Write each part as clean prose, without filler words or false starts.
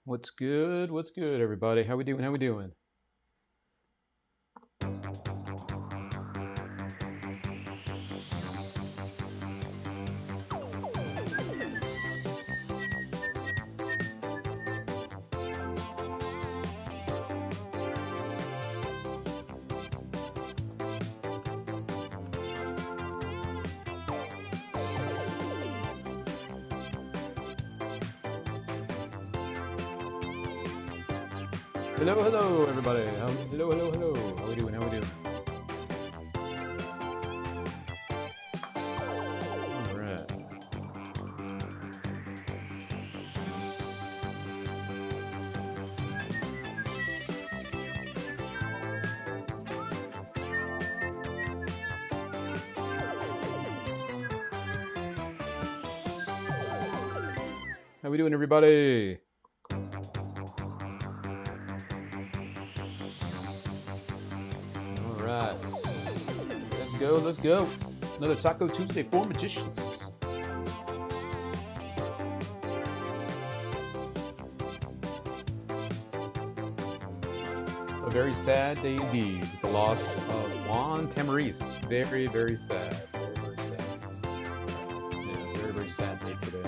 What's good? What's good, everybody? How we doing? How we doing? Hello, hello, everybody. Hello, hello, hello. How we doing? How we doing? All right. How we doing, everybody? Let's go. Another Taco Tuesday for Magicians. A very sad day indeed. The loss of Juan Tamariz. Very, very sad. Very, very sad. Yeah, very, very sad day today.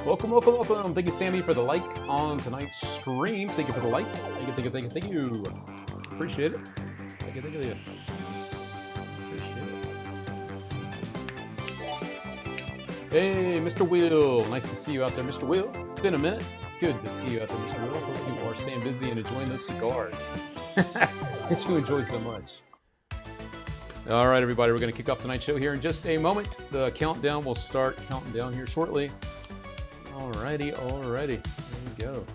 Welcome, welcome, welcome. Thank you, Sammy, for the like on tonight's stream. Thank you for the like. Thank you, thank you, thank you, thank you. Appreciate it. Thank you, thank you. Appreciate it. Hey, Mr. Will. Nice to see you out there, Mr. Will. It's been a minute. Good to see you out there, Mr. Will. Hope you are staying busy and enjoying those cigars that you enjoy so much. All right, everybody, we're going to kick off tonight's show here in just a moment. The countdown will start counting down here shortly. All righty, all righty. There we go.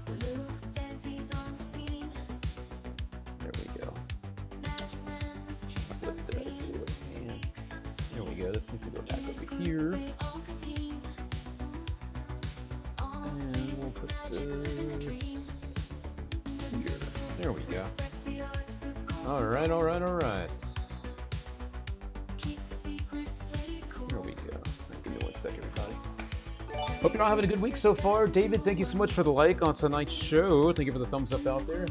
Let's see if we go back over here. And we'll put this here. There we go. All right, all right, all right. There we go. Give me 1 second, everybody. Hope you're all having a good week so far. David, thank you so much for the like on tonight's show. Thank you for the thumbs up out there.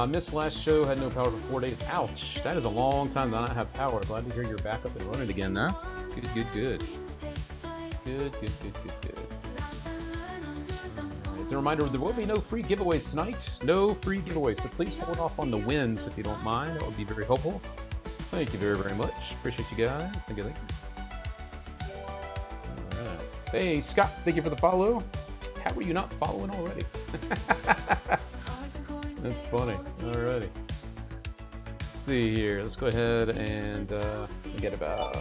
Missed last show, had no power for 4 days. Ouch, that is a long time to not have power. Glad to hear you're back up and running again now. Good, good, good. Good, good, good, good, good. Right, as a reminder, there will be no free giveaways tonight. No free giveaways, so please hold off on the wins if you don't mind. That would be very helpful. Thank you very, very much. Appreciate you guys. Thank you, thank you. All right. Hey, Scott, thank you for the follow. How are you not following already? That's funny. Alrighty. Let's see here. Let's go ahead and forget about.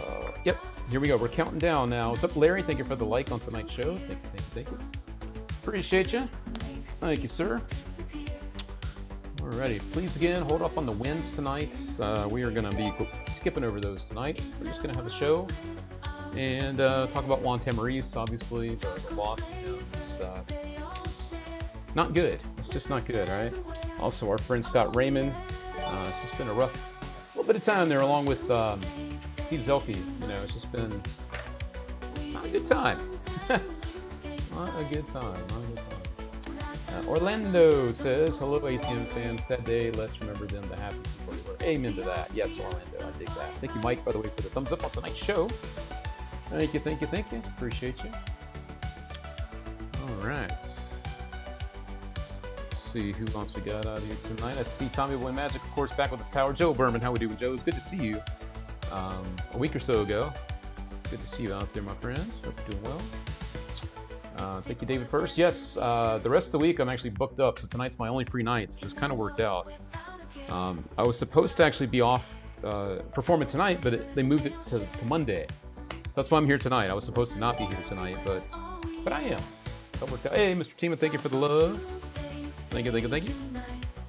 Yep. Here we go. We're counting down now. What's up, Larry? Thank you for the like on tonight's show. Thank you, thank you, thank you. Appreciate you. Thank you, sir. Alrighty. Please again hold off on the wins tonight. We are going to be skipping over those tonight. We're just going to have a show and talk about Juan Tamariz. Obviously, the loss. It's not good. It's just not good, right? Also, our friend Scott Raymond. It's just been a rough little bit of time there, along with Steve Zelke. You know, it's just been not a good time. Not a good time. Not a good time. Orlando says, "Hello, ATM fans. Sad day. Let's remember them. The happy people they were." Amen to that. Yes, Orlando. I dig that. Thank you, Mike, by the way, for the thumbs up on tonight's show. Thank you, thank you, thank you. Appreciate you. All right. See who else we got out here tonight. I see Tommy Boy Magic, of course, back with his power. Joe Berman, how we doing, Joe? It's good to see you. A week or so ago. Good to see you out there, my friends. Hope you're doing well. Thank you, David, first. Yes, the rest of the week I'm actually booked up, so tonight's my only free night. So this kind of worked out. I was supposed to actually be off performing tonight, but they moved it to Monday. So that's why I'm here tonight. I was supposed to not be here tonight, but I am. That worked out. Hey, Mr. Tima, thank you for the love. Thank you, thank you, thank you.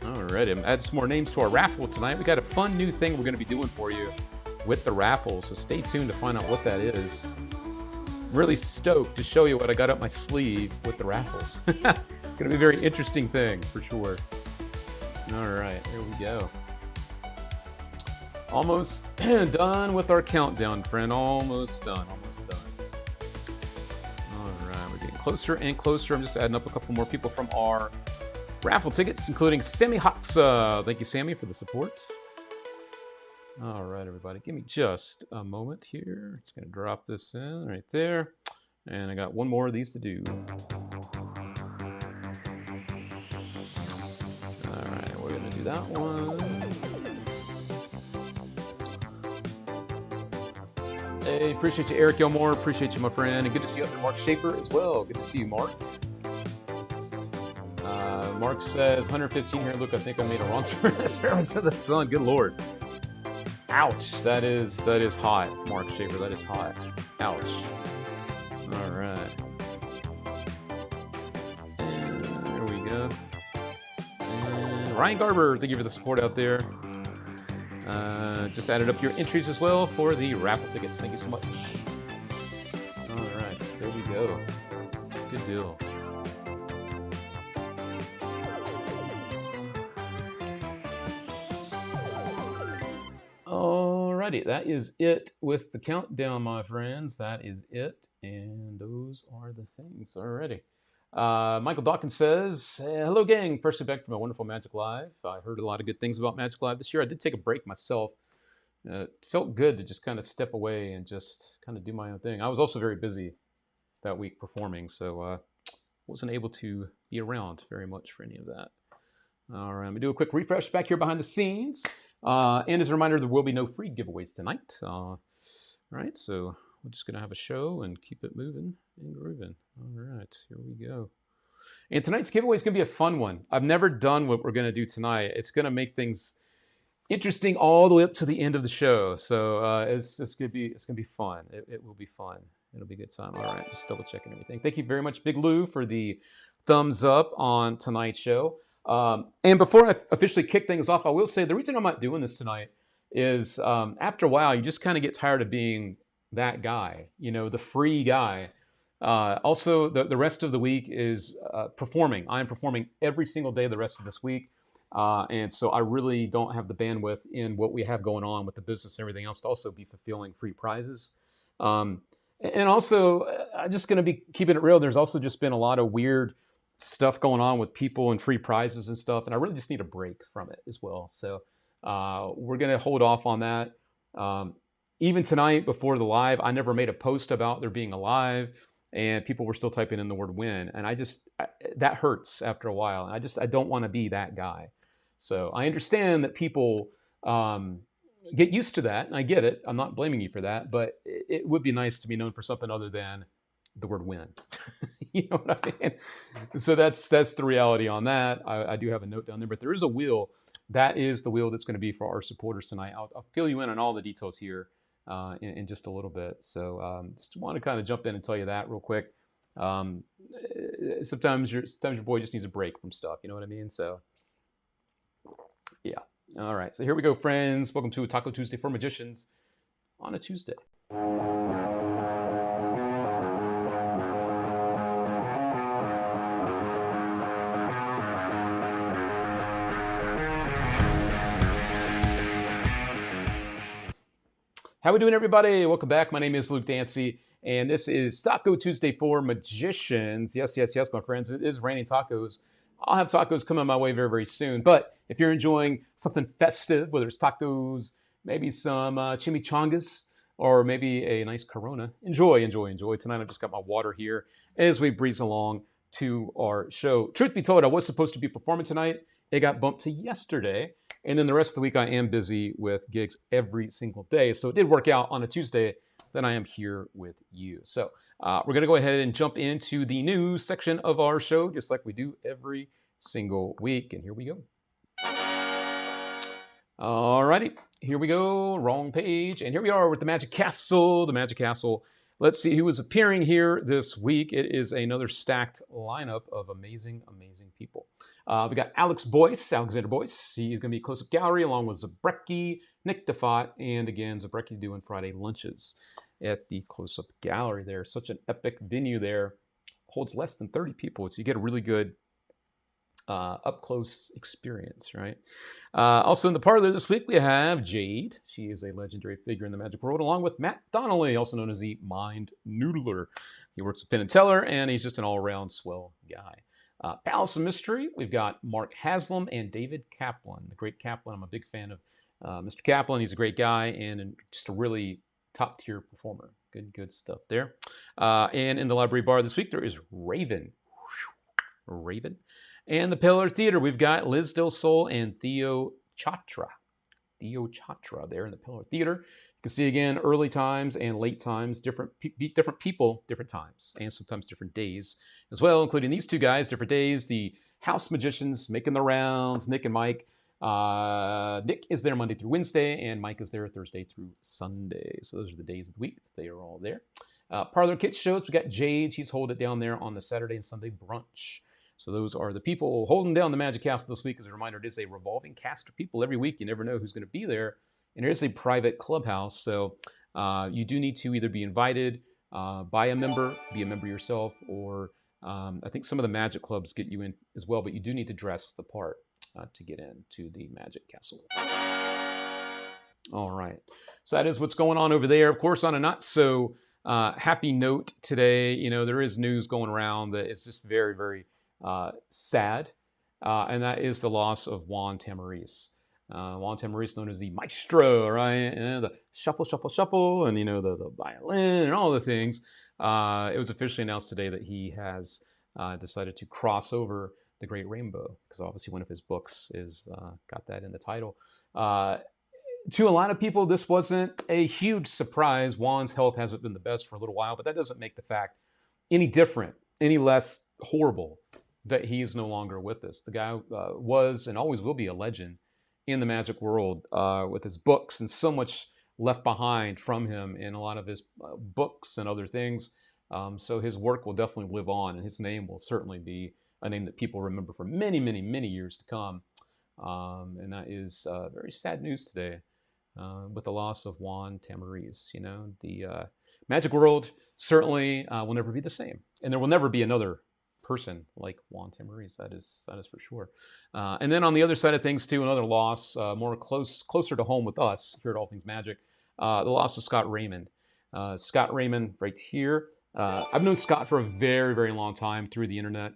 Alrighty, add some more names to our raffle tonight. We got a fun new thing we're going to be doing for you with the raffle, so stay tuned to find out what that is. I'm really stoked to show you what I got up my sleeve with the raffles. It's going to be a very interesting thing, for sure. Alright, here we go. Almost done with our countdown, friend. Almost done, almost done. closer and closer. I'm just adding up a couple more people from our raffle tickets, including Sammy Hotza. Thank you, Sammy, for the support. All right, everybody, give me just a moment here. It's going to drop this in right there. And I got one more of these to do. All right, we're going to do that one. Hey, appreciate you, Eric Gilmore. Appreciate you, my friend. And good to see you up there, Mark Schaefer, as well. Good to see you, Mark. Mark says, 115 here. Look, I think I made a wrong turn. Reference to the sun. Good Lord. Ouch. That is hot, Mark Schaefer. That is hot. Ouch. All right. And there we go. And Ryan Garber, thank you for the support out there. Just added up your entries as well for the raffle tickets. Thank you so much. All right, there we go. Good deal. Alrighty, that is it with the countdown, my friends. That is it, and those are the things. Alrighty. Michael Dawkins says, hello, gang. Firstly, back from a wonderful Magic Live. I heard a lot of good things about Magic Live this year. I did take a break myself. It felt good to just kind of step away and just kind of do my own thing. I was also very busy that week performing, so wasn't able to be around very much for any of that. All right, I'm going to do a quick refresh back here behind the scenes. And as a reminder, there will be no free giveaways tonight. All right, so we're just going to have a show and keep it moving and grooving. All right, here we go. And tonight's giveaway is going to be a fun one. I've never done what we're going to do tonight. It's going to make things interesting all the way up to the end of the show. So it's going to be fun. It will be fun. It'll be a good time. All right, just double checking everything. Thank you very much, Big Lou, for the thumbs up on tonight's show. And before I officially kick things off, I will say the reason I'm not doing this tonight is after a while, you just kind of get tired of being that guy, you know, the free guy. Also, the rest of the week is performing. I am performing every single day the rest of this week. And so I really don't have the bandwidth in what we have going on with the business and everything else to also be fulfilling free prizes. And also, I'm just going to be keeping it real. There's also just been a lot of weird stuff going on with people and free prizes and stuff. And I really just need a break from it as well. So we're going to hold off on that. Even tonight before the live, I never made a post about there being a live. And people were still typing in the word win. And that hurts after a while. And I don't want to be that guy. So I understand that people get used to that. And I get it. I'm not blaming you for that. But it would be nice to be known for something other than the word win. You know what I mean? So that's the reality on that. I do have a note down there. But there is a wheel. That is the wheel that's going to be for our supporters tonight. I'll fill you in on all the details here in just a little bit. So just want to kind of jump in and tell you that real quick. Sometimes your boy just needs a break from stuff. You know what I mean? So yeah. All right. So here we go, friends. Welcome to a Taco Tuesday for Magicians on a Tuesday. How we doing, everybody? Welcome back. My name is Luke Dancy, and this is Taco Tuesday for Magicians. Yes, my friends. It is raining tacos. I'll have tacos coming my way very, very soon. But if you're enjoying something festive, whether it's tacos, maybe some chimichangas, or maybe a nice Corona, enjoy. Tonight I've just got my water here as we breeze along to our show. Truth be told, I was supposed to be performing tonight. It got bumped to yesterday. And then the rest of the week, I am busy with gigs every single day. So it did work out on a Tuesday that I am here with you. So we're going to go ahead and jump into the news section of our show, just like we do every single week. And here we go. All righty. Here we go. Wrong page. And here we are with the Magic Castle. The Magic Castle. Let's see who is appearing here this week. It is another stacked lineup of amazing, amazing people. We got Alexander Boyce. He's going to be close-up gallery along with Zabrecki, Nick DeFott, and again, Zabrecki doing Friday lunches at the close-up gallery there. Such an epic venue there. Holds less than 30 people, so you get a really good up-close experience, right? Also in the parlor this week, we have Jade. She is a legendary figure in the Magic world, along with Matt Donnelly, also known as the Mind Noodler. He works with Penn and Teller, and he's just an all-around swell guy. Palace of Mystery, we've got Mark Haslam and David Kaplan. The great Kaplan, I'm a big fan of Mr. Kaplan. He's a great guy and just a really top-tier performer. Good stuff there. And in the library bar this week, there is Raven. And the Pillar Theater, we've got Liz Del Sol and Theo Chatra. There in the Pillar Theater. You can see again early times and late times, different people, different times, and sometimes different days as well, including these two guys, different days. The House Magicians making the rounds, Nick and Mike. Nick is there Monday through Wednesday, and Mike is there Thursday through Sunday. So those are the days of the week that they are all there. Parlor Kids shows, we got Jade. She's holding it down there on the Saturday and Sunday brunch. So those are the people holding down the Magic Castle this week. As a reminder, it is a revolving cast of people every week. You never know who's going to be there. And it is a private clubhouse. So you do need to either be invited by a member, be a member yourself, or I think some of the Magic clubs get you in as well. But you do need to dress the part to get into the Magic Castle. All right. So that is what's going on over there. Of course, on a not so happy note today, you know, there is news going around that it's just very, very sad, and that is the loss of Juan Tamariz. Juan Tamariz, known as the maestro, right? And the shuffle, shuffle, shuffle, and you know the violin and all the things. It was officially announced today that he has decided to cross over the Great Rainbow, because obviously one of his books is got that in the title. To a lot of people, this wasn't a huge surprise. Juan's health hasn't been the best for a little while, but that doesn't make the fact any different, any less horrible that he is no longer with us. The guy was and always will be a legend in the Magic world with his books, and so much left behind from him in a lot of his books and other things. So his work will definitely live on, and his name will certainly be a name that people remember for many, many, many years to come. And that is very sad news today with the loss of Juan Tamariz. You know, the Magic world certainly will never be the same, and there will never be another person like Juan Tamariz. That is for sure. And then on the other side of things too, another loss, closer to home with us here at All Things Magic, the loss of Scott Raymond. Scott Raymond right here. I've known Scott for a very, very long time through the internet,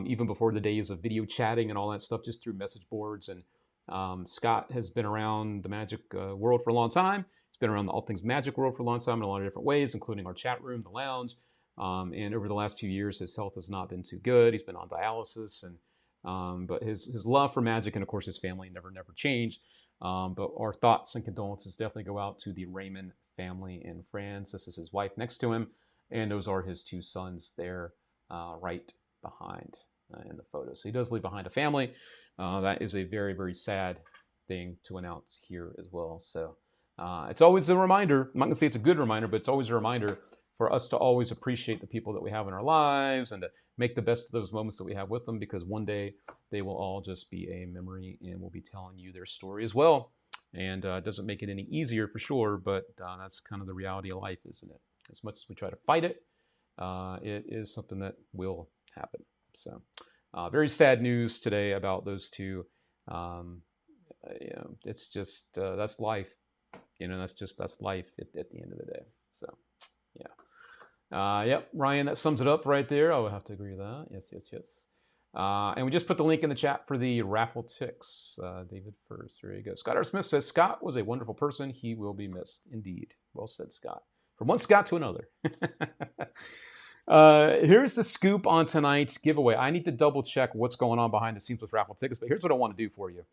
even before the days of video chatting and all that stuff, just through message boards. And Scott has been around the Magic world for a long time. He's been around the All Things Magic world for a long time in a lot of different ways, including our chat room, the lounge. And over the last few years, his health has not been too good. He's been on dialysis, and but his love for Magic and, of course, his family never changed. But our thoughts and condolences definitely go out to the Raymond family and friends. This is his wife next to him, and those are his two sons there right behind in the photo. So he does leave behind a family. That is a very, very sad thing to announce here as well. So it's always a reminder. I'm not going to say it's a good reminder, but it's always a reminder for us to always appreciate the people that we have in our lives and to make the best of those moments that we have with them, because one day they will all just be a memory and we'll be telling you their story as well. And it doesn't make it any easier for sure, but that's kind of the reality of life, isn't it? As much as we try to fight it, it is something that will happen. So very sad news today about those two. You know, it's just, that's life. You know, that's life at the end of the day. So, yeah. Yep, Ryan, that sums it up right there. I would have to agree with that. Yes. And we just put the link in the chat for the raffle ticks. David first. There you go. Scott R. Smith says, Scott was a wonderful person. He will be missed. Indeed. Well said, Scott. From one Scott to another. Here's the scoop on tonight's giveaway. I need to double check what's going on behind the scenes with raffle tickets, but here's what I want to do for you.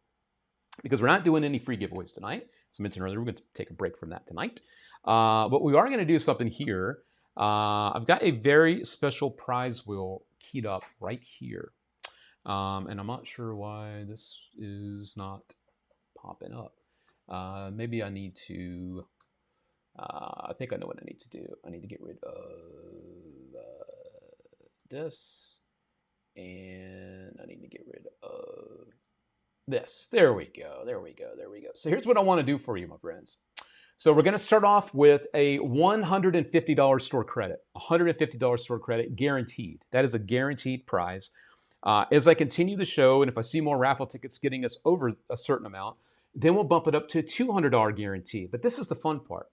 Because we're not doing any free giveaways tonight. As I mentioned earlier, we're going to take a break from that tonight. But we are going to do something here. I've got a very special prize wheel keyed up right here. And I'm not sure why this is not popping up. Maybe I need to... I think I know what I need to do. I need to get rid of this. And I need to get rid of this. There we go. So here's what I want to do for you, my friends. So we're going to start off with a $150 store credit. $150 store credit guaranteed. That is a guaranteed prize. As I continue the show, and if I see more raffle tickets getting us over a certain amount, then we'll bump it up to a $200 guarantee. But this is the fun part.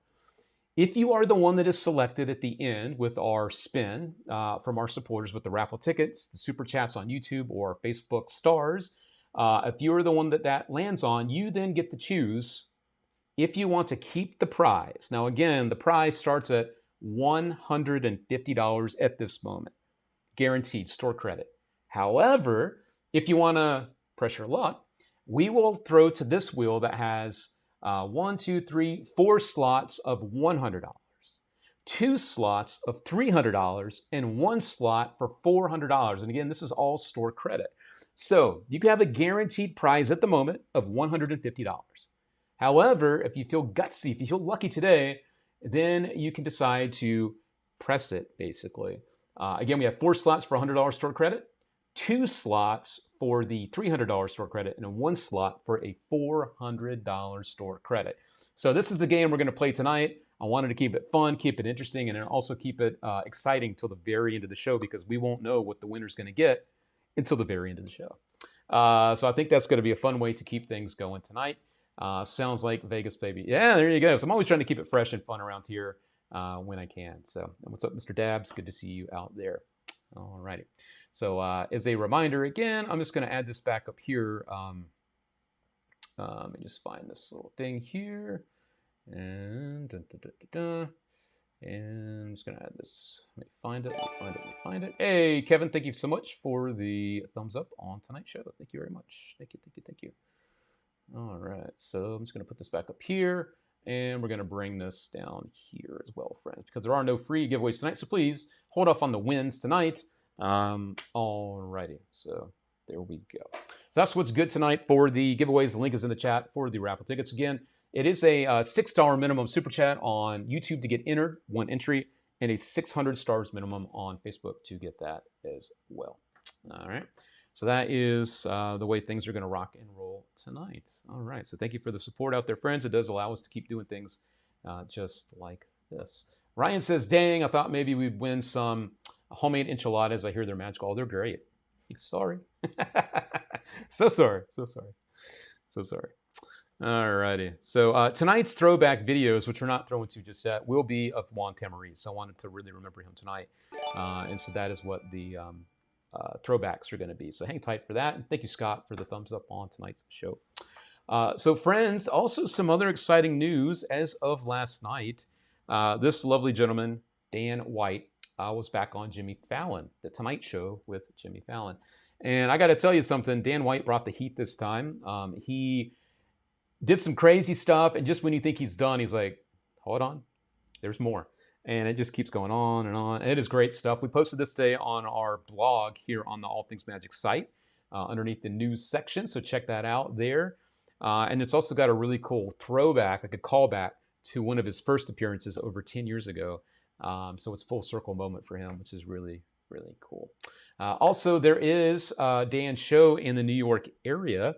If you are the one that is selected at the end with our spin from our supporters with the raffle tickets, the super chats on YouTube or Facebook stars, if you are the one that lands on, you then get to choose if you want to keep the prize. Now, again, the prize starts at $150 at this moment, guaranteed store credit. However, if you want to press your luck, we will throw to this wheel that has 4 slots of $100, 2 slots of $300, and 1 slot for $400. And again, this is all store credit. So you can have a guaranteed prize at the moment of $150. However, if you feel gutsy, if you feel lucky today, then you can decide to press it, basically. Again, we have 4 slots for $100 store credit, 2 slots for the $300 store credit, and 1 slot for a $400 store credit. So this is the game we're going to play tonight. I wanted to keep it fun, keep it interesting, and also keep it exciting till the very end of the show, because we won't know what the winner's going to get until the very end of the show. So I think that's going to be a fun way to keep things going tonight. Sounds like Vegas, baby. Yeah, there you go. So I'm always trying to keep it fresh and fun around here when I can. So what's up, Mr. Dabs? Good to see you out there. All righty. So as a reminder, again, I'm just going to add this back up here. Let me just find this little thing here. And and I'm just going to add this. Let me find it. Hey, Kevin, thank you so much for the thumbs up on tonight's show. Thank you very much. Thank you. All right, so I'm just going to put this back up here, and we're going to bring this down here as well, friends, because there are no free giveaways tonight, so please hold off on the wins tonight. All righty, so there we go. So that's what's good tonight for the giveaways. The link is in the chat for the raffle tickets. Again, it is a $6 minimum super chat on YouTube to get entered, 1 entry, and a 600 stars minimum on Facebook to get that as well. All right. So that is the way things are going to rock and roll tonight. All right. So thank you for the support out there, friends. It does allow us to keep doing things just like this. Ryan says, dang, I thought maybe we'd win some homemade enchiladas. I hear they're magical. Oh, they're great. Sorry. So sorry. All righty. So tonight's throwback videos, which we're not throwing to just yet, will be of Juan Tamariz. So I wanted to really remember him tonight. And so that is what the throwbacks are going to be. So hang tight for that. And thank you, Scott, for the thumbs up on tonight's show. So friends, also some other exciting news as of last night. This lovely gentleman, Dan White, was back on Jimmy Fallon, the Tonight Show with Jimmy Fallon. And I got to tell you something, Dan White brought the heat this time. He did some crazy stuff, and just when you think he's done, he's like, hold on, there's more. And it just keeps going on and on. It is great stuff. We posted this today on our blog here on the All Things Magic site underneath the news section, so check that out there. And it's also got a really cool throwback, like a callback to one of his first appearances over 10 years ago. So it's full circle moment for him, which is really, really cool. Also, there is Dan's show in the New York area.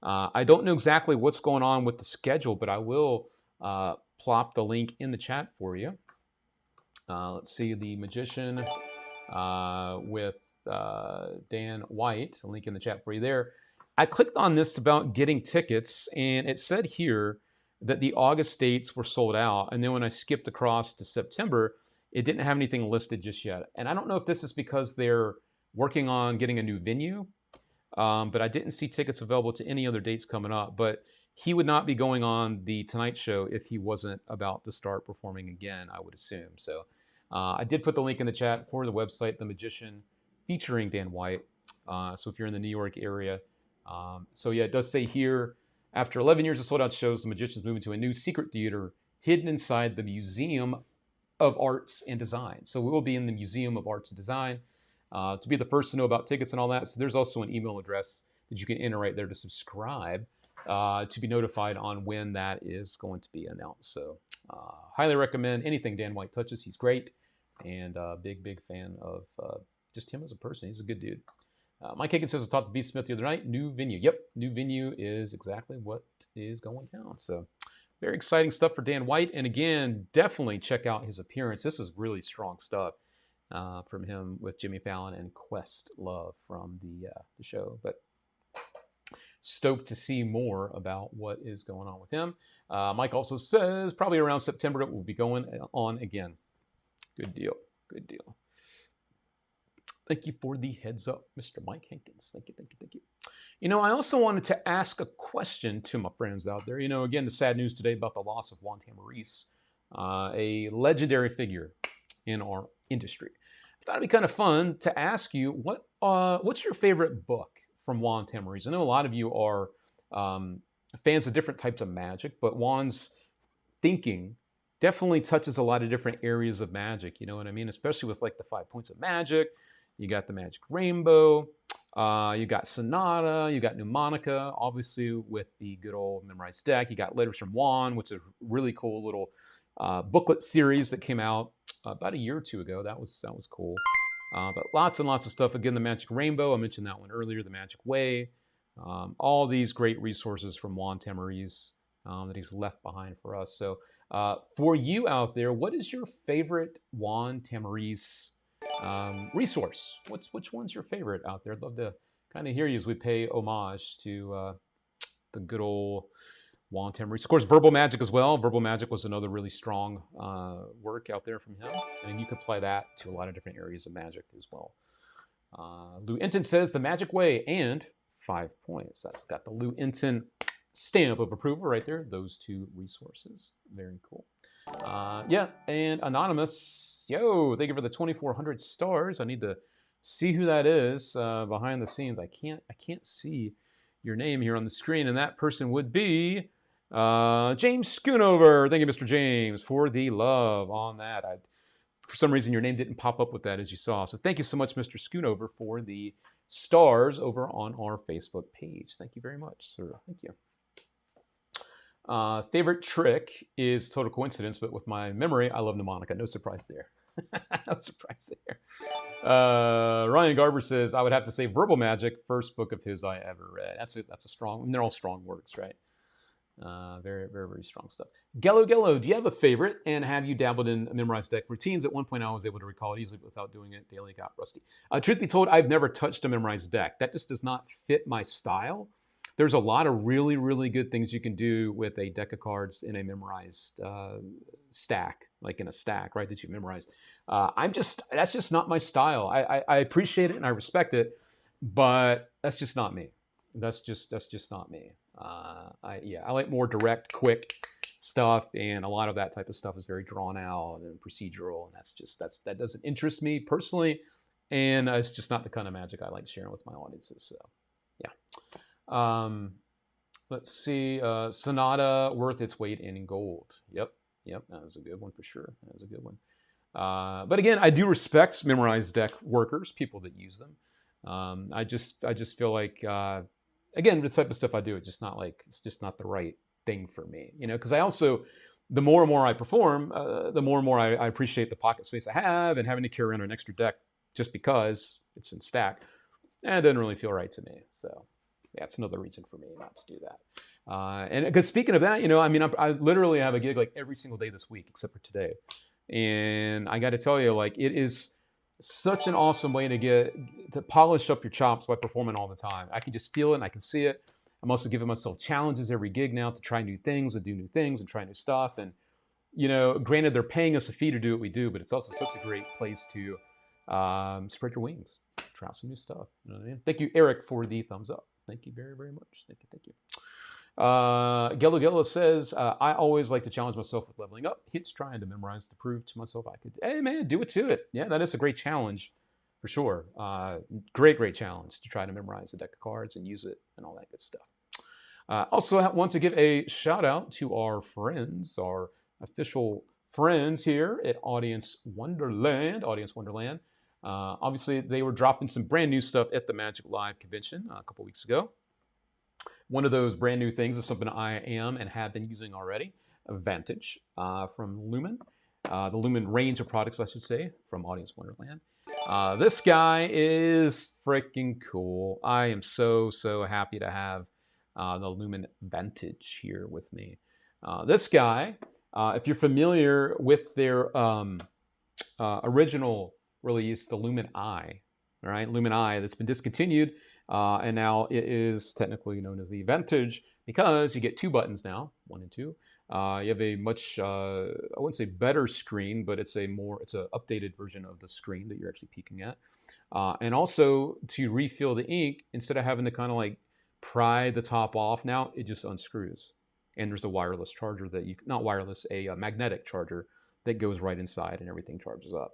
I don't know exactly what's going on with the schedule, but I will plop the link in the chat for you. Let's see, The Magician with Dan White. A link in the chat for you there. I clicked on this about getting tickets, and it said here that the August dates were sold out. And then when I skipped across to September, it didn't have anything listed just yet. And I don't know if this is because they're working on getting a new venue, but I didn't see tickets available to any other dates coming up. But he would not be going on the Tonight Show if he wasn't about to start performing again, I would assume. So I did put the link in the chat for the website, The Magician, featuring Dan White. So if you're in the New York area. So yeah, it does say here, after 11 years of sold-out shows, The Magician's moving to a new secret theater hidden inside the Museum of Arts and Design. So we will be in the Museum of Arts and Design to be the first to know about tickets and all that. So there's also an email address that you can enter right there to subscribe to be notified on when that is going to be announced. So highly recommend anything Dan White touches. He's great, and big fan of just him as a person. He's a good dude. Mike Hagan says, I talked to B. Smith the other night. New venue. Yep, new venue is exactly what is going down. So very exciting stuff for Dan White. And again, definitely check out his appearance. This is really strong stuff. from him with Jimmy Fallon and Questlove from the show. But stoked to see more about what is going on with him. Mike also says probably around September it will be going on again. Good deal. Good deal. Thank you for the heads up, Mr. Mike Hankins. Thank you, thank you, thank you. You know, I also wanted to ask a question to my friends out there. You know, again, the sad news today about the loss of Juan Tamariz, a legendary figure in our industry. I thought it'd be kind of fun to ask you, what's your favorite book from Juan Tamariz? I know a lot of you are fans of different types of magic, but Juan's thinking definitely touches a lot of different areas of magic. You know what I mean? Especially with like the 5 points of magic. You got the magic rainbow. You got Sonata. You got Mnemonica. Obviously, with the good old memorized deck. You got Letters from Juan, which is a really cool little booklet series that came out about a year or two ago. That was cool. But lots and lots of stuff. Again, the Magic Rainbow. I mentioned that one earlier. The Magic Way. All these great resources from Juan Tamariz that he's left behind for us. So for you out there, what is your favorite Juan Tamariz resource? Which one's your favorite out there? I'd love to kind of hear you as we pay homage to the good old Juan Tamariz. Of course, Verbal Magic as well. Verbal Magic was another really strong work out there from him. And you could apply that to a lot of different areas of magic as well. Lou Enton says The Magic Way and 5 points. That's got the Lou Enton stamp of approval right there. Those two resources. Very cool. Yeah, and Anonymous, yo, thank you for the 2,400 stars. I need to see who that is behind the scenes. I can't see your name here on the screen, and that person would be James Schoonover. Thank you, Mr. James, for the love on that. For some reason, your name didn't pop up with that, as you saw. So thank you so much, Mr. Schoonover, for the stars over on our Facebook page. Thank you very much, sir. Thank you. Favorite trick is total coincidence, but with my memory, I love Mnemonica. No surprise there. No surprise there. Ryan Garber says, I would have to say Verbal Magic, first book of his I ever read. That's a strong, they're all strong works, right? Very, very, very strong stuff. Gello, do you have a favorite? And have you dabbled in memorized deck routines? At one point, I was able to recall it easily without doing it daily. Got rusty. Truth be told, I've never touched a memorized deck. That just does not fit my style. There's a lot of really, really good things you can do with a deck of cards in a memorized stack, like in a stack, right, that you memorized. That's just not my style. I appreciate it and I respect it, but that's just not me. That's just not me. I like more direct, quick stuff, and a lot of that type of stuff is very drawn out and procedural, and that doesn't interest me personally, and it's just not the kind of magic I like sharing with my audiences. So, yeah. Let's see. Sonata worth its weight in gold. Yep, that was a good one for sure. That was a good one. But again, I do respect memorized deck workers, people that use them. I just feel like, again, the type of stuff I do, it's just not the right thing for me, you know, because I also, the more and more I perform, the more and more I appreciate the pocket space I have, and having to carry around an extra deck just because it's in stack, and it doesn't really feel right to me. So yeah, it's another reason for me not to do that. And because speaking of that, you know, I mean, I literally have a gig like every single day this week, except for today. And I got to tell you, like, it is such an awesome way to polish up your chops by performing all the time. I can just feel it and I can see it. I'm also giving myself challenges every gig now to try new things and do new things and try new stuff. And, you know, granted, they're paying us a fee to do what we do, but it's also such a great place to spread your wings, try out some new stuff. You know what I mean? Thank you, Eric, for the thumbs up. Thank you very, very much. Thank you. Gello says, I always like to challenge myself with leveling up. Hits trying to memorize to prove to myself I could. Hey, man, do it to it. Yeah, that is a great challenge for sure. Great challenge to try to memorize a deck of cards and use it and all that good stuff. Also, I want to give a shout out to our friends, our official friends here at Audience Wonderland. Obviously, they were dropping some brand new stuff at the Magic Live convention a couple weeks ago. One of those brand new things is something I am and have been using already, Vantage from Lumen. The Lumen range of products, I should say, from Audience Wonderland. This guy is freaking cool. I am so happy to have the Lumen Vantage here with me. This guy, if you're familiar with their original released the Lumen Eye. All right, Lumen Eye that's been discontinued, and now it is technically known as the Vantage because you get 2 buttons now, 1 and 2. You have a much, I wouldn't say better screen, but it's an updated version of the screen that you're actually peeking at. And also to refill the ink, instead of having to kind of like pry the top off, now it just unscrews. And there's a wireless charger that you, not wireless, a magnetic charger that goes right inside and everything charges up.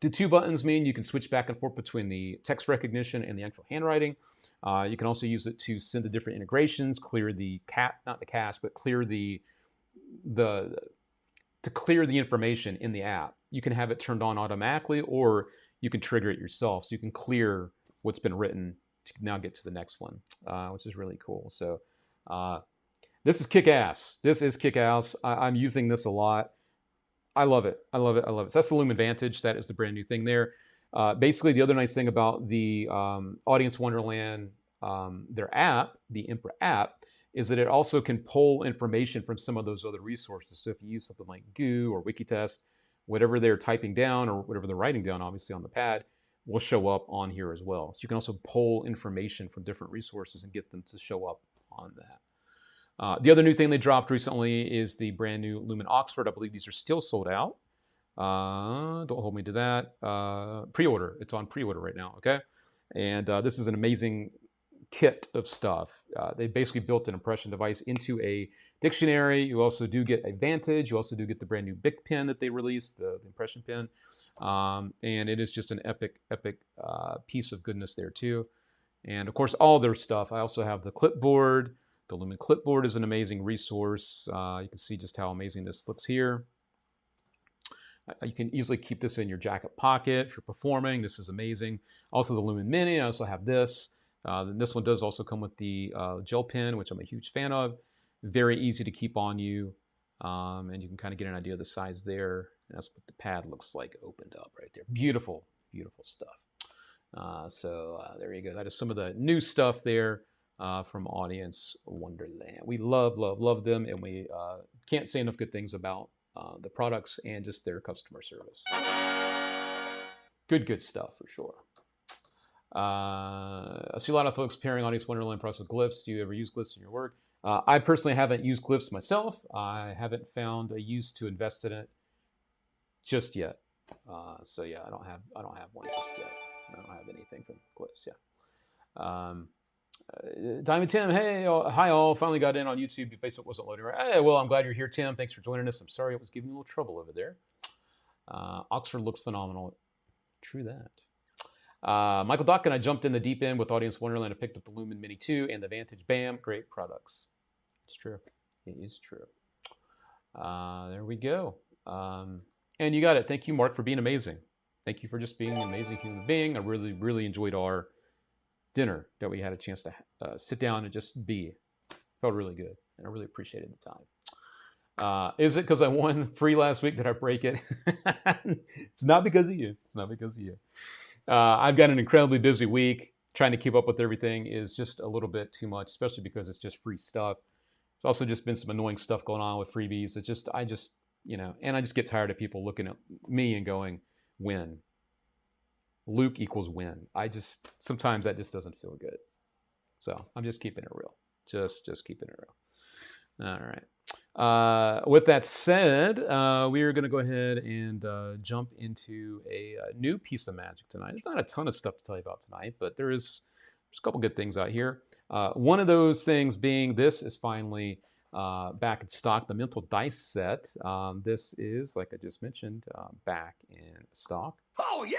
The 2 buttons mean you can switch back and forth between the text recognition and the actual handwriting. You can also use it to send to different integrations, clear the not the cache, but clear to clear the information in the app. You can have it turned on automatically, or you can trigger it yourself. So you can clear what's been written to now get to the next one, which is really cool. So this is kick-ass. This is kick-ass. I'm using this a lot. I love it. I love it. I love it. So that's the Lumen Vantage. That is the brand new thing there. Basically, the other nice thing about the Audience Wonderland, their app, the Impra app, is that it also can pull information from some of those other resources. So if you use something like Goo or Wikitest, whatever they're typing down or whatever they're writing down, obviously on the pad, will show up on here as well. So you can also pull information from different resources and get them to show up on that. The other new thing they dropped recently is the brand new Lumen Oxford. I believe these are still sold out. Don't hold me to that. Pre-order. It's on pre-order right now, okay? And this is an amazing kit of stuff. They basically built an impression device into a dictionary. You also do get a Vantage. You also do get the brand new Bic pen that they released, the impression pen. And it is just an epic piece of goodness there too. And of course, all their stuff. I also have the clipboard. The Lumen clipboard is an amazing resource. You can see just how amazing this looks here. You can easily keep this in your jacket pocket if you're performing. This is amazing. Also the Lumen Mini. I also have this. This one does also come with the gel pen, which I'm a huge fan of. Very easy to keep on you. And you can kind of get an idea of the size there. And that's what the pad looks like opened up right there. Beautiful, beautiful stuff. So there you go. That is some of the new stuff there from Audience Wonderland. We love, love, love them. And we can't say enough good things about the products and just their customer service. Good stuff for sure. I see a lot of folks pairing Audience Wonderland products with glyphs. Do you ever use glyphs in your work? I personally haven't used glyphs myself. I haven't found a use to invest in it just yet. So yeah, I don't have one just yet. I don't have anything from glyphs. Yeah. Diamond Tim, hey, hi all. Finally got in on YouTube. Your Facebook wasn't loading right. Hey, well, I'm glad you're here, Tim. Thanks for joining us. I'm sorry it was giving you a little trouble over there. Oxford looks phenomenal. True that. Michael Dock and I jumped in the deep end with Audience Wonderland and picked up the Lumen Mini 2 and the Vantage. Bam, great products. It's true. It is true. There we go. And you got it. Thank you, Mark, for being amazing. Thank you for just being an amazing human being. I really, really enjoyed our dinner that we had a chance to sit down and just be. Felt really good, and I really appreciated the time. Is it because I won free last week that I break it? It's not because of you. It's not because of you. I've got an incredibly busy week. Trying to keep up with everything is just a little bit too much, especially because it's just free stuff. There's also just been some annoying stuff going on with freebies. It's just, and I just get tired of people looking at me and going, win. Luke equals win. Sometimes that just doesn't feel good. So I'm just keeping it real. Just keeping it real. All right. With that said, we are going to go ahead and jump into a new piece of magic tonight. There's not a ton of stuff to tell you about tonight, but there's a couple good things out here. One of those things being this is finally back in stock, the Mental Dice set. This is, like I just mentioned, back in stock. Oh, yeah!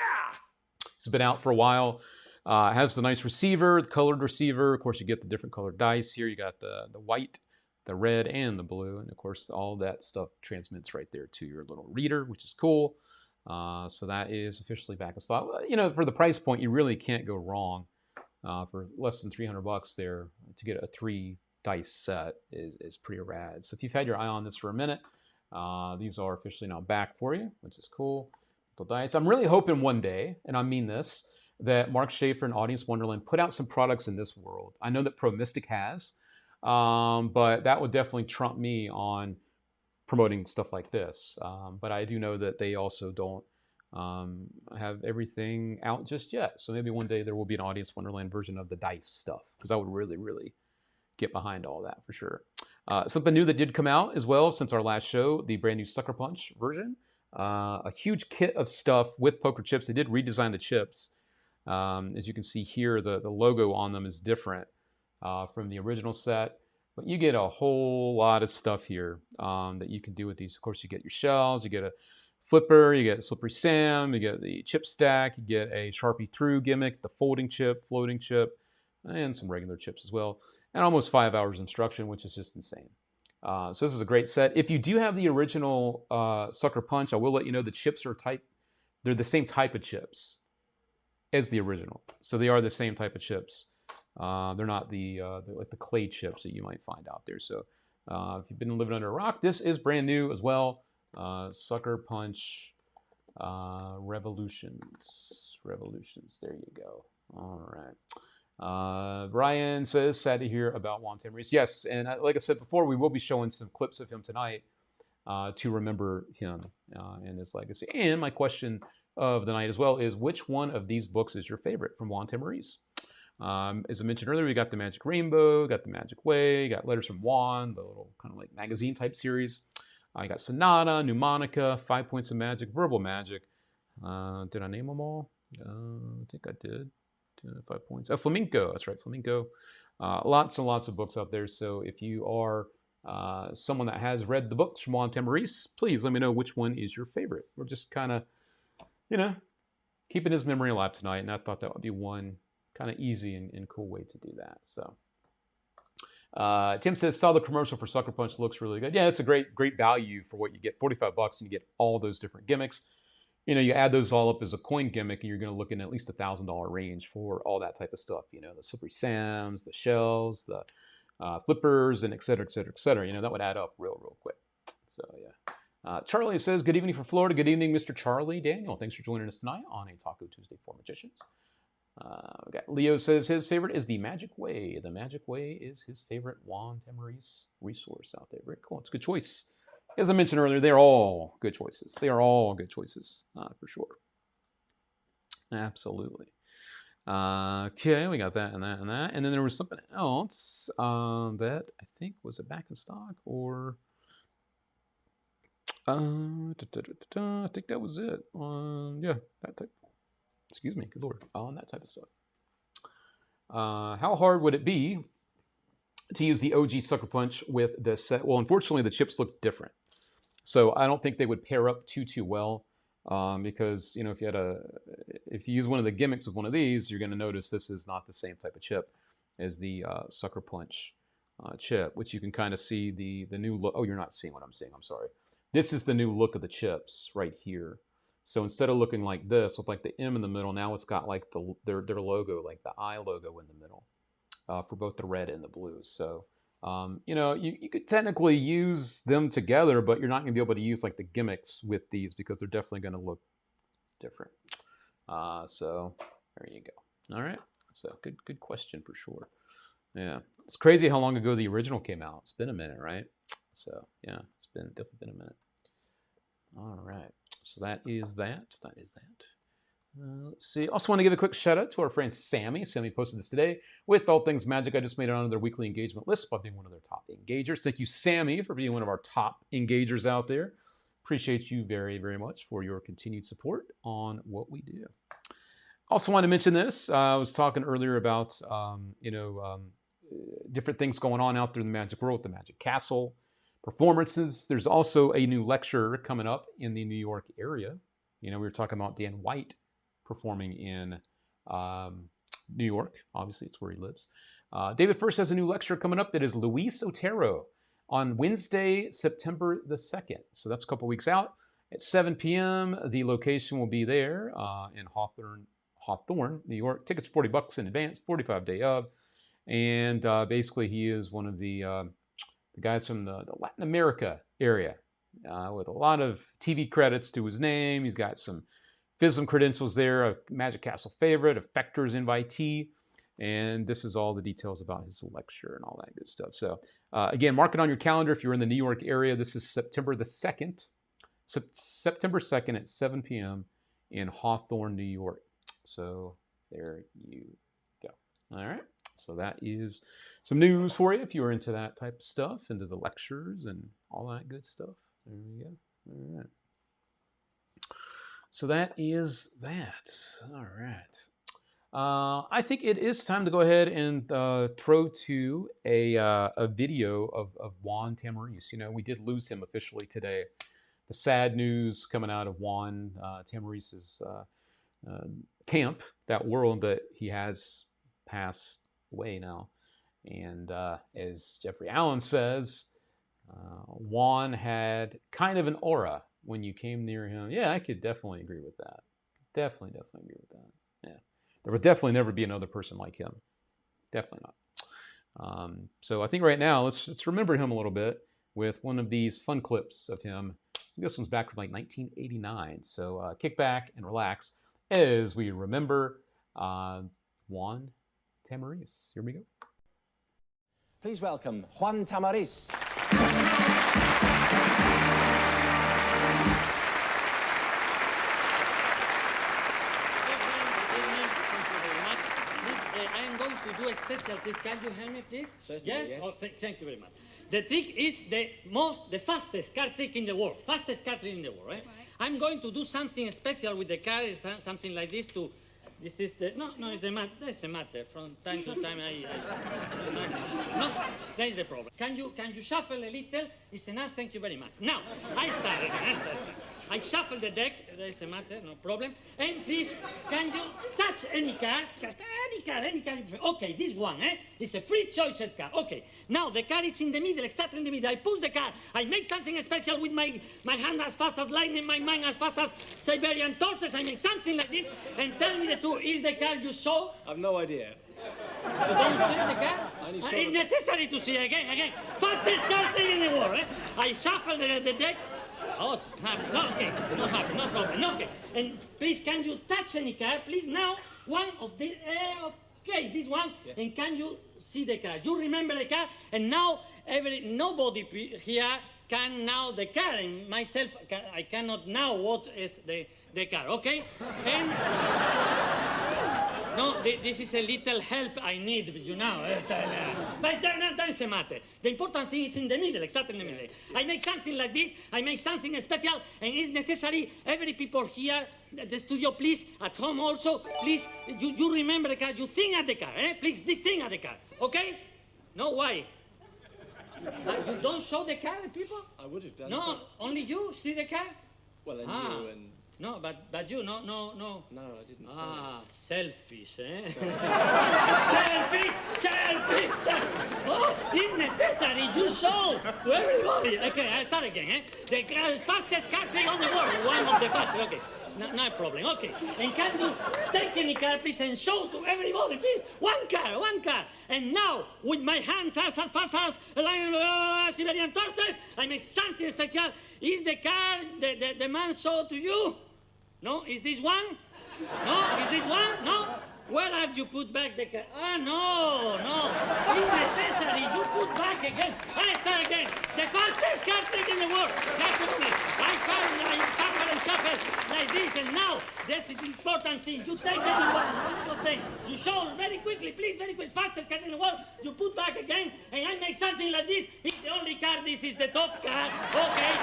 It's been out for a while. It has the nice receiver, the colored receiver. Of course, you get the different colored dice here. You got the white, the red, and the blue. And of course, all that stuff transmits right there to your little reader, which is cool. So that is officially back in stock. For the price point, you really can't go wrong. For less than $300 there, to get a 3 dice set is pretty rad. So if you've had your eye on this for a minute, these are officially now back for you, which is cool. The dice. I'm really hoping one day, and I mean this, that Mark Schaefer and Audience Wonderland put out some products in this world. I know that Pro Mystic has, but that would definitely trump me on promoting stuff like this. But I do know that they also don't have everything out just yet. So maybe one day there will be an Audience Wonderland version of the dice stuff, because I would really, really get behind all that for sure. Something new that did come out as well since our last show, the brand new Sucker Punch version. A huge kit of stuff with poker chips. They did redesign the chips. As you can see here, the logo on them is different from the original set. But you get a whole lot of stuff here that you can do with these. Of course, you get your shells, you get a flipper, you get Slippery Sam, you get the chip stack, you get a Sharpie Through gimmick, the folding chip, floating chip, and some regular chips as well. And almost 5 hours instruction, which is just insane. So this is a great set. If you do have the original Sucker Punch, I will let you know the chips are they're the same type of chips as the original. So they are the same type of chips. They're not they're like the clay chips that you might find out there. So if you've been living under a rock, this is brand new as well. Sucker Punch Revolutions. There you go. All right. Brian says, sad to hear about Juan Tamariz. Yes, and like I said before, we will be showing some clips of him tonight to remember him and his legacy. And my question of the night as well is, which one of these books is your favorite from Juan Tamariz? As I mentioned earlier, we got the Magic Rainbow, got the Magic Way, got Letters from Juan, the little kind of like magazine type series. I got Sonata, Mnemonica, 5 Points of Magic, Verbal Magic. Did I name them all? I think I did. 5 points. Oh, Flamenco. That's right, Flamenco. Lots and lots of books out there. So if you are someone that has read the books from Juan Tamariz, please let me know which one is your favorite. We're just kind of, keeping his memory alive tonight, and I thought that would be one kind of easy and cool way to do that. So Tim says, saw the commercial for Sucker Punch, looks really good. Yeah, it's a great value for what you get. $45 and you get all those different gimmicks. You add those all up as a coin gimmick, and you're going to look in at least $1,000 range for all that type of stuff. The Slippery Sams, the shells, the flippers, and et cetera, et cetera, et cetera. That would add up real quick. So, yeah. Charlie says, good evening from Florida. Good evening, Mr. Charlie Daniel. Thanks for joining us tonight on a Taco Tuesday for Magicians. We got Leo says his favorite is the Magic Way. The Magic Way is his favorite Juan Tamariz resource out there. Very cool. It's a good choice. As I mentioned earlier, they're all good choices. They are all good choices, for sure. Absolutely. Okay, we got that and that and that. And then there was something else that I think was it back in stock or... I think that was it. Yeah, that type. Excuse me, good lord. On that type of stuff. How hard would it be to use the OG Sucker Punch with this set? Well, unfortunately, the chips look different. So I don't think they would pair up too well because, if you use one of the gimmicks with one of these, you're going to notice this is not the same type of chip as the Sucker Punch chip, which you can kind of see the new look. Oh, you're not seeing what I'm seeing. I'm sorry. This is the new look of the chips right here. So instead of looking like this with like the M in the middle, now it's got like their logo, like the I logo in the middle for both the red and the blue. So, you could technically use them together, but you're not going to be able to use like the gimmicks with these because they're definitely going to look different. So there you go. All right. So good question for sure. Yeah. It's crazy how long ago the original came out. It's been a minute, right? So yeah, it's definitely been a minute. All right. So that is that. Let's see. Also want to give a quick shout out to our friend Sammy. Sammy posted this today. With All Things Magic, I just made it onto their weekly engagement list by being one of their top engagers. Thank you, Sammy, for being one of our top engagers out there. Appreciate you very, very much for your continued support on what we do. Also want to mention this. I was talking earlier about, different things going on out there in the Magic world, the Magic Castle, performances. There's also a new lecture coming up in the New York area. We were talking about Dan White performing in New York. Obviously, it's where he lives. David First has a new lecture coming up that is Luis Otero on Wednesday, September the 2nd. So that's a couple weeks out at 7 p.m. The location will be there in Hawthorne, New York. Tickets $40 in advance, 45 day of. And basically, he is one of the guys from the Latin America area with a lot of TV credits to his name. He's got some FISM credentials there, a Magic Castle favorite, a Effector's invitee, and this is all the details about his lecture and all that good stuff. So again, mark it on your calendar if you're in the New York area. This is September the 2nd, September 2nd at 7 p.m. in Hawthorne, New York. So there you go. All right. So that is some news for you if you are into that type of stuff, into the lectures and all that good stuff. There we go. All right. So that is that. All right. I think it is time to go ahead and throw to a video of Juan Tamariz. You know, we did lose him officially today. The sad news coming out of Juan Tamariz's camp, that world, that he has passed away now. And as Jeffrey Allen says, Juan had kind of an aura when you came near him. Yeah, I could definitely agree with that. Definitely agree with that. Yeah. There would definitely never be another person like him. Definitely not. So I think right now, let's remember him a little bit with one of these fun clips of him. This one's back from like 1989. So kick back and relax as we remember Juan Tamariz. Here we go. Please welcome Juan Tamariz. To do a special trick. Can you help me, please? Certainly, yes. Oh, thank you very much. The trick is the fastest card trick in the world. Fastest card trick in the world, right? I'm going to do something special with the card, something like this to... This is the... No, it's the matter. That's the matter. From time to time, no, that is the problem. Can you shuffle a little? It's enough. Thank you very much. Now, I start again. I shuffle the deck. That is a matter. No problem. And please, can you touch any card? Any card. Okay, this one, It's a free choice card. Okay. Now, the card is in the middle, exactly in the middle. I push the card. I make something special with my hand as fast as lightning, my mind as fast as Siberian tortoise. I make something like this. And tell me the truth. Is the card you saw? I've no idea. You don't see the card? It's necessary to see again. Fastest card thing in the world, I shuffle the deck. Oh, no, okay, no problem, okay. And please, can you touch any card? Please, now, one of the, okay, this one, and can you see the card? You remember the card, and now nobody here can now the card, and myself, I cannot now what is the card, okay? And, no, this is a little help I need, you know. But that doesn't matter. The important thing is in the middle, exactly in the middle. I make something like this, I make something special, and it's necessary, every people here, the studio, please, at home also, please, you remember the card, you think at the card, Please, think at the card, okay? No, why? You don't show the card, people? I would have done. No, only you see the card? Well, and you and... No, but you, no. No, I didn't say it. Selfish, Selfish. Oh, it's necessary. You show to everybody. Okay, I start again, The fastest card trick on the world. One of the fastest. Okay, no problem. Okay, and can you take any card, please, and show to everybody, please? One card. And now, with my hands as fast as Siberian tortoise, I make something special. Is the card the man showed to you? No? Is this one? No? Is this one? No? Where have you put back the card? No. It's necessary. You put back again. I start again. The fastest card trick in the world. That's it. I shuffle like this. And now, this is the important thing. You take everyone. Thing. You show very quickly, please, very quick. Fastest card in the world. You put back again. And I make something like this. It's the only card. This is the top card. Okay.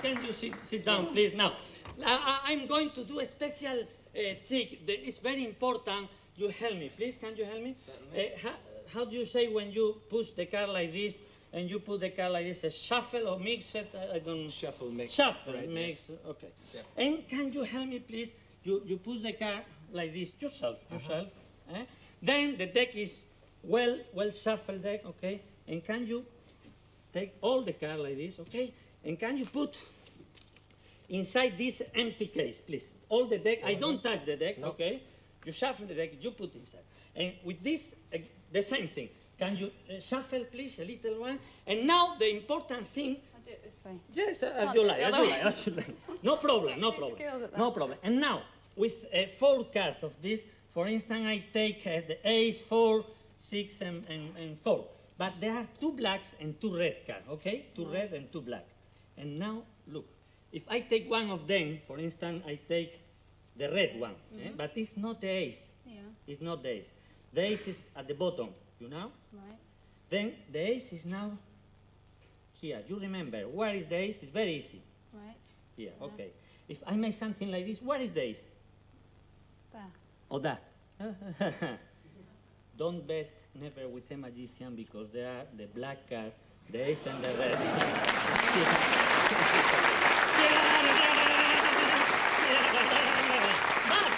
Can you sit down, please? Now, I'm going to do a special trick. It's very important. You help me, please. Can you help me? How do you say when you push the card like this and you put the card like this? A shuffle or mix it? I don't know. Shuffle, mix. Shuffle, right, mix. Yes. Okay. Yeah. And can you help me, please? You push the card like this yourself. Then the deck is well shuffled deck, okay? And can you take all the card like this, okay? And can you put inside this empty case, please? All the deck, I don't touch the deck, okay? You shuffle the deck, you put inside. And with this, the same thing. Can you shuffle, please, a little one? And now the important thing... I'll do it this way. Yes, as you like. No problem. And now, with 4 cards of this, for instance, I take the ace, 4, 6, and 4. But there are 2 blacks and 2 red cards, okay? 2 red and 2 black. And now, look, if I take one of them, for instance, I take the red one, but it's not the ace. Yeah. It's not the ace. The ace is at the bottom, you know? Right. Then the ace is now here. You remember, where is the ace? It's very easy. Right. Here, okay. If I make something like this, where is the ace? There. Oh, that. Don't bet never with a magician because there are the black card, the ace and the red. But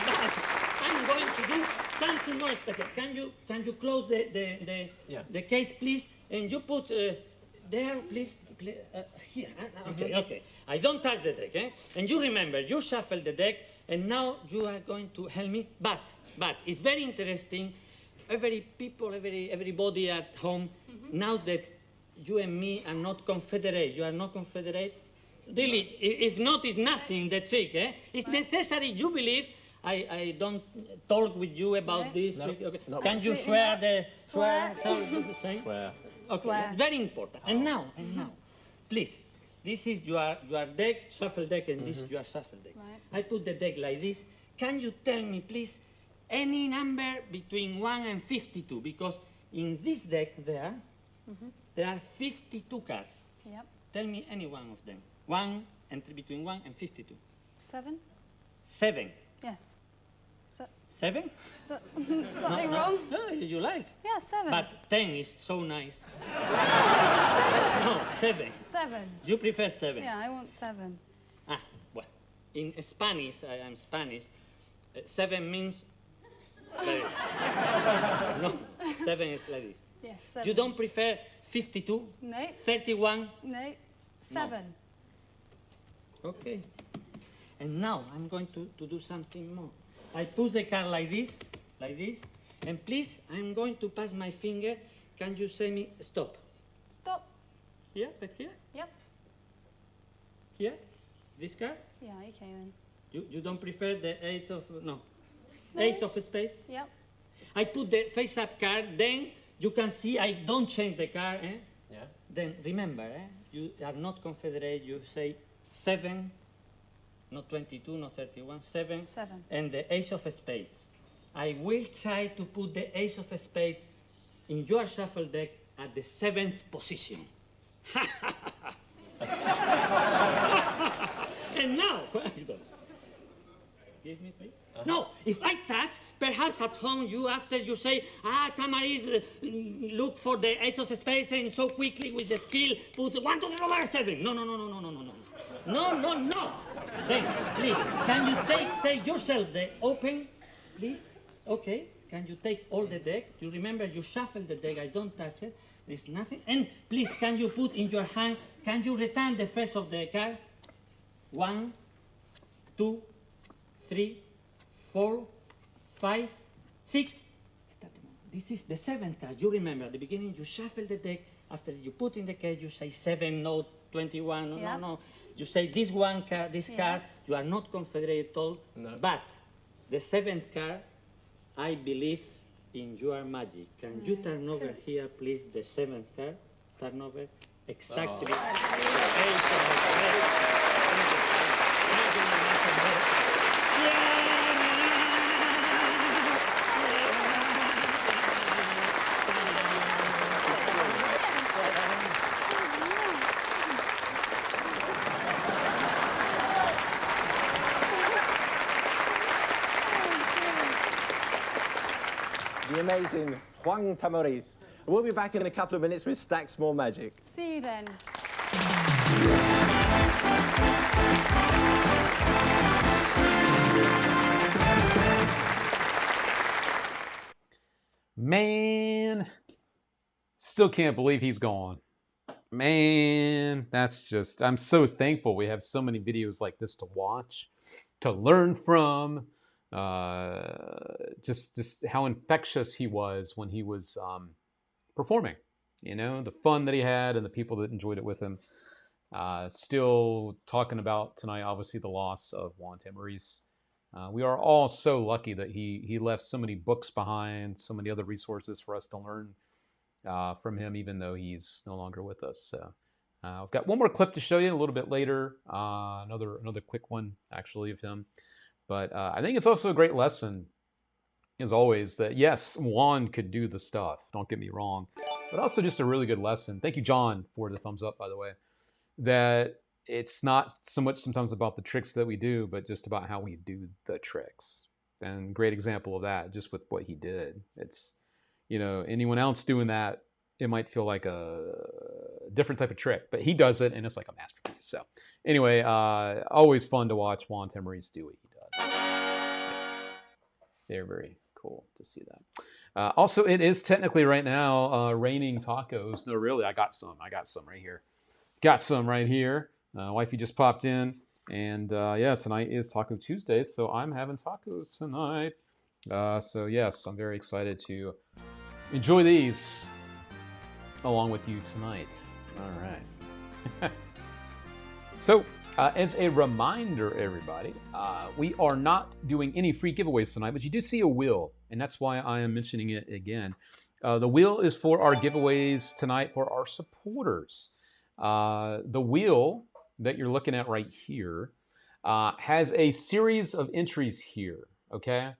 I'm going to do something more special. Can you close the case, please? And you put there, please. Here. Okay. I don't touch the deck, eh? And you remember, you shuffle the deck, and now you are going to help me. But it's very interesting. Everybody at home knows that you and me are not confederate. You are not confederate. Really, if not, it's nothing, the trick, eh? It's necessary, you believe. I don't talk with you about this. No, Okay. no. Can you Absolutely swear not. the Swear. Swear. Okay, Swear. it's very important. And now, please, this is your deck, shuffle deck, and this is your shuffle deck. Right. I put the deck like this. Can you tell me, please, any number between 1 and 52? Because in this deck there are 52 cards. Yep. Tell me any one of them. Between 1 and 52. 7? 7. Yes. 7? Is that something wrong? No, you like. Yeah, 7. But 10 is so nice. No, 7. 7. You prefer 7? Yeah, I want 7. Well, in Spanish, I am Spanish, 7 means like this. No, 7 is like this. Yes, 7. You don't prefer 52, No. 31? No. 7. Okay. And now I'm going to do something more. I push the card like this, and please, I'm going to pass my finger. Can you say me stop? Stop. Here, right here? Yep. Here? This card? Yeah, okay then. You don't prefer the 8 of, no. No. Ace of spades? Yep. I put the face-up card, then you can see I don't change the card, eh? Yeah. Then remember, you are not confederate, you say 7, not 22, not 31, 7. 7. And the ace of spades. I will try to put the ace of spades in your shuffle deck at the 7th position. And now, give me, please. No, if I touch, perhaps at home after you say, Tamariz, look for the ace of spades and so quickly with the skill, put 1, 2, 3, over 7. No. No. Then, please, can you take yourself the open, please? Okay, can you take all the deck? You remember you shuffle the deck, I don't touch it. There's nothing. And please, can you put in your hand, can you return the first of the card? 1, 2, 3, 4, 5, 6. This is the 7th card. You remember at the beginning you shuffle the deck. After you put in the card, you say 7, no, 21, Yeah. no. You say this one card, this card. You are not confederate at all. No. But the 7th card, I believe in your magic. Can you turn over here, please, the 7th card? Turn over exactly. The amazing Juan Tamariz. We'll be back in a couple of minutes with Stacks More Magic. See you then. Man, still can't believe he's gone. Man, that's just, I'm so thankful we have so many videos like this to watch, to learn from. Just how infectious he was when he was performing. You know, the fun that he had and the people that enjoyed it with him. Still talking about tonight, obviously, the loss of Juan Tamariz. We are all so lucky that he left so many books behind, so many other resources for us to learn from him, even though he's no longer with us. So I've got one more clip to show you a little bit later. Another quick one, actually, of him. But I think it's also a great lesson, as always, that yes, Juan could do the stuff. Don't get me wrong. But also just a really good lesson. Thank you, John, for the thumbs up, by the way. That it's not so much sometimes about the tricks that we do, but just about how we do the tricks. And great example of that, just with what he did. It's, anyone else doing that, it might feel like a different type of trick, but he does it and it's like a masterpiece. So anyway, always fun to watch Juan Tamariz do what he does. They're very cool to see that. Also, it is technically right now raining tacos. No, really, I got some right here. Got some right here. Wifey just popped in, and yeah, tonight is Taco Tuesday, so I'm having tacos tonight. So yes, I'm very excited to enjoy these along with you tonight. All right. So, as a reminder, everybody, we are not doing any free giveaways tonight, but you do see a wheel, and that's why I am mentioning it again. The wheel is for our giveaways tonight for our supporters. The wheel that you're looking at right here has a series of entries here, okay?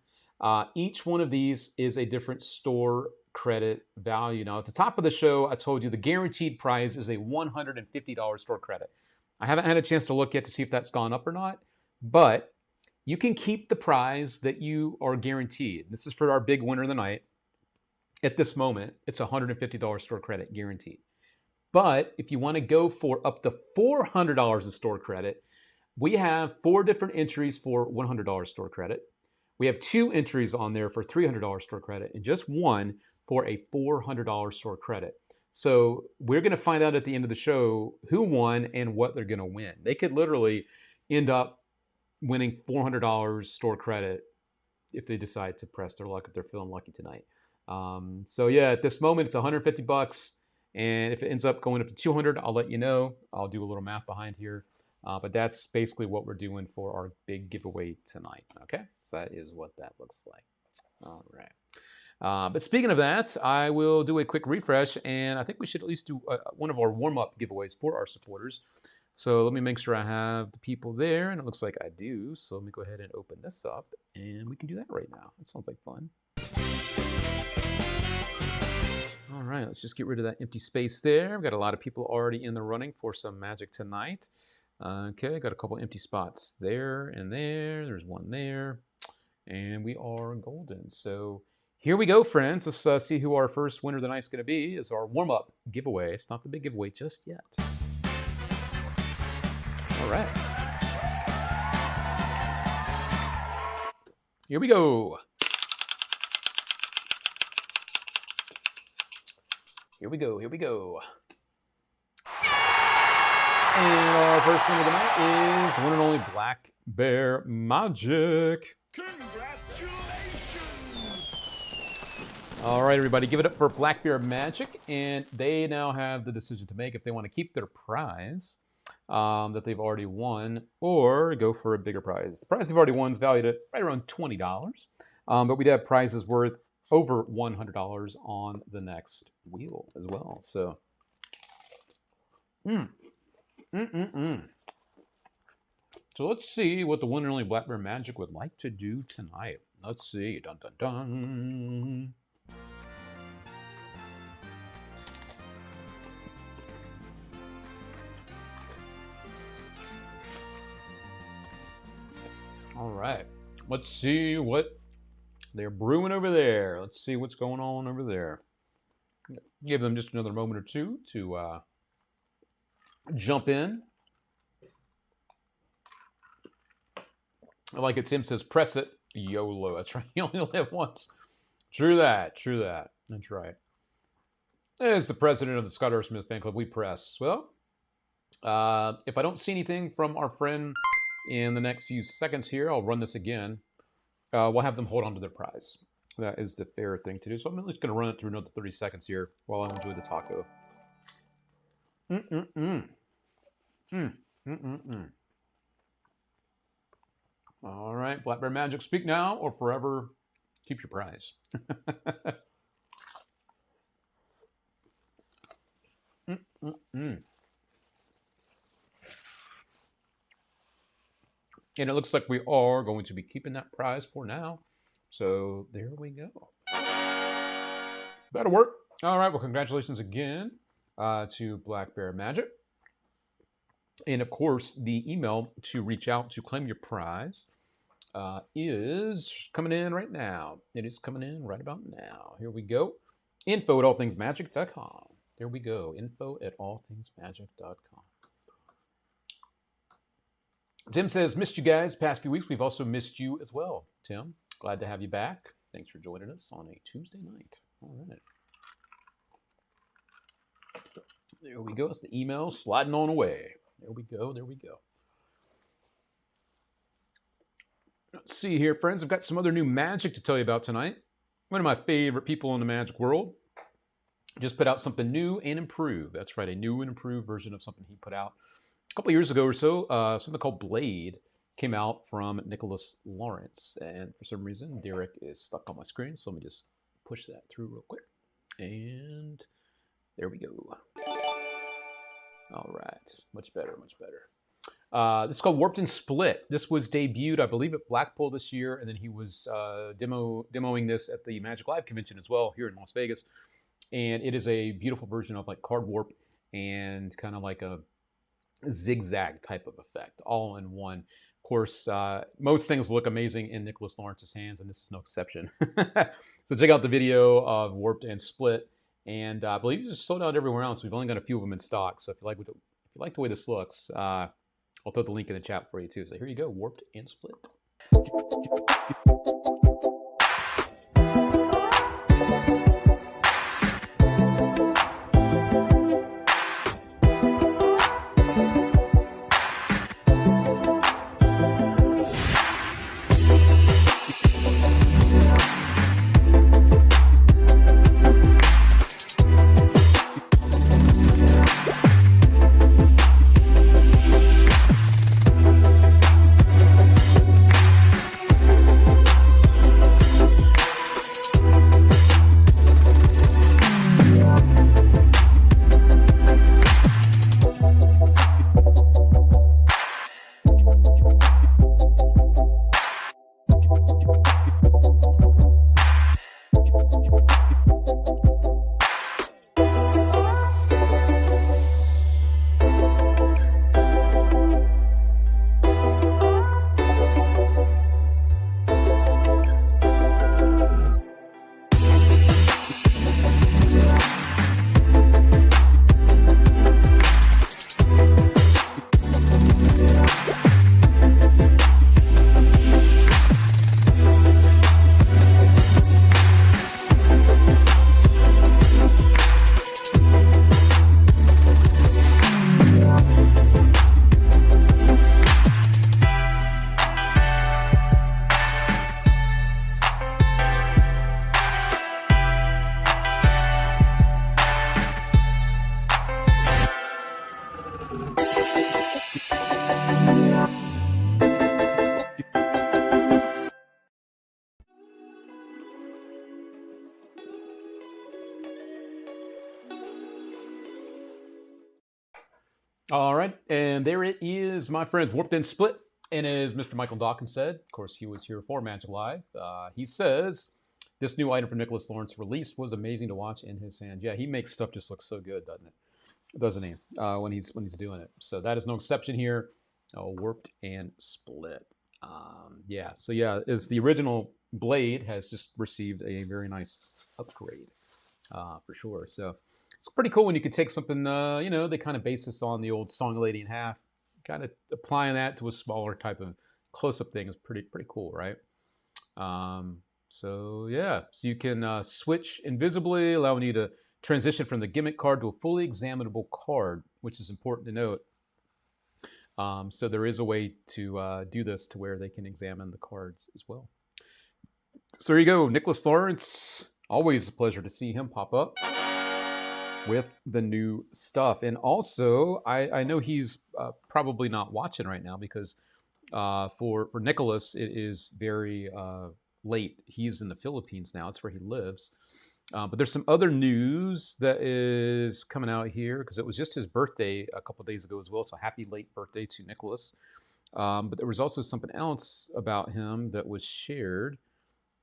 Each one of these is a different store credit value. Now, at the top of the show, I told you the guaranteed prize is a $150 store credit. I haven't had a chance to look yet to see if that's gone up or not, but you can keep the prize that you are guaranteed. This is for our big winner of the night. At this moment, it's a $150 store credit guaranteed. But if you want to go for up to $400 of store credit, we have 4 different entries for $100 store credit. We have 2 entries on there for $300 store credit and just 1 for a $400 store credit. So we're going to find out at the end of the show who won and what they're going to win. They could literally end up winning $400 store credit if they decide to press their luck, if they're feeling lucky tonight. So yeah, at this moment, it's $150. And if it ends up going up to 200, I'll let you know. I'll do a little math behind here. But that's basically what we're doing for our big giveaway tonight. Okay, so that is what that looks like. All right. But speaking of that, I will do a quick refresh, and I think we should at least do one of our warm-up giveaways for our supporters. So let me make sure I have the people there, and it looks like I do. So let me go ahead and open this up, and we can do that right now. That sounds like fun. All right, let's just get rid of that empty space there. We've got a lot of people already in the running for some magic tonight. Okay, got a couple empty spots there and there. There's one there. And we are golden. So here we go, friends. Let's see who our first winner of the night is going to be. Is our warm-up giveaway. It's not the big giveaway just yet. All right. Here we go. Here we go, here we go. And our first winner of the night is the one and only Black Bear Magic. Congratulations! All right, everybody, give it up for Black Bear Magic. And they now have the decision to make if they want to keep their prize that they've already won or go for a bigger prize. The prize they've already won is valued at right around $20. But we'd have prizes worth over $100 on the next wheel as well. So, So let's see what the one and only Black Bear Magic would like to do tonight. Let's see. Dun, dun, dun. All right. Let's see what they're brewing over there. Let's see what's going on over there. Give them just another moment or two to jump in. Like Tim says, press it, YOLO. That's right. You only live once. True that. True that. That's right. As the president of the Scott R. Smith Fan Club, we press. Well, if I don't see anything from our friend in the next few seconds here, I'll run this again. We'll have them hold on to their prize. That is the fair thing to do. So I'm at least going to run it through another 30 seconds here while I enjoy the taco. All right, Black Bear Magic, speak now or forever keep your prize. And it looks like we are going to be keeping that prize for now. So there we go. That'll work. All right, well, congratulations again to Black Bear Magic. And of course, the email to reach out to claim your prize is coming in right now. It is coming in right about now. Here we go. info@allthingsmagic.com. There we go. info@allthingsmagic.com. Tim says, missed you guys past few weeks. We've also missed you as well, Tim. Glad to have you back. Thanks for joining us on a Tuesday night. All right. There we go. It's the email sliding on away. There we go. There we go. Let's see here, friends. I've got some other new magic to tell you about tonight. One of my favorite people in the magic world just put out something new and improved. That's right, a new and improved version of something he put out a couple years ago or so. Something called Blade came out from Nicholas Lawrence. And for some reason, Derek is stuck on my screen. So let me just push that through real quick. And there we go. All right, much better, much better. This is called Warped and Split. This was debuted, I believe, at Blackpool this year, and then he was demoing this at the Magic Live convention as well here in Las Vegas. And it is a beautiful version of like card warp and kind of like a zigzag type of effect, all in one. Of course, most things look amazing in Nicholas Lawrence's hands, and this is no exception. So check out the video of Warped and Split. And I believe it's sold out everywhere else. We've only got a few of them in stock. So if you like the way this looks, I'll throw the link in the chat for you too. So here you go, Warped and Split. All right, and there it is, my friends, Warped and Split. And as Mr. Michael Dawkins said, of course, he was here for Magic Live. He says, this new item from Nicholas Lawrence released was amazing to watch in his hand. Yeah, he makes stuff just look so good, doesn't it? Doesn't he? When he's doing it. So that is no exception here. Warped and Split. Yeah, so yeah, is the original Blade has just received a very nice upgrade for sure. So it's pretty cool when you could take something, you know, they kind of base this on the old Song of Lady in Half. Kind of applying that to a smaller type of close-up thing is pretty cool, right? So yeah, so you can switch invisibly, allowing you to transition from the gimmick card to a fully examinable card, which is important to note. So there is a way to do this to where they can examine the cards as well. So there you go, Nicholas Lawrence. Always a pleasure to see him pop up with the new stuff. And also, I know he's probably not watching right now because For Nicholas, it is very late. He's in the Philippines now. That's where he lives. But there's some other news that is coming out here because it was just his birthday a couple days ago as well. So happy late birthday to Nicholas. But there was also something else about him that was shared,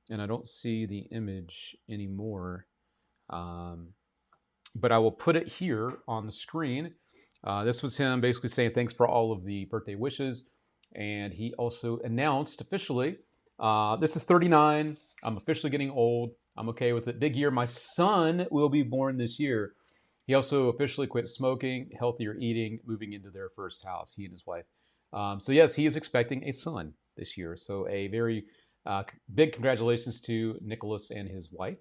and I don't see the image anymore. But I will put it here on the screen. This was him basically saying thanks for all of the birthday wishes. And he also announced officially, this is 39. I'm officially getting old. I'm okay with it. Big year. My son will be born this year. He also officially quit smoking, healthier eating, moving into their first house, he and his wife. So yes, he is expecting a son this year. So a very big congratulations to Nicholas and his wife.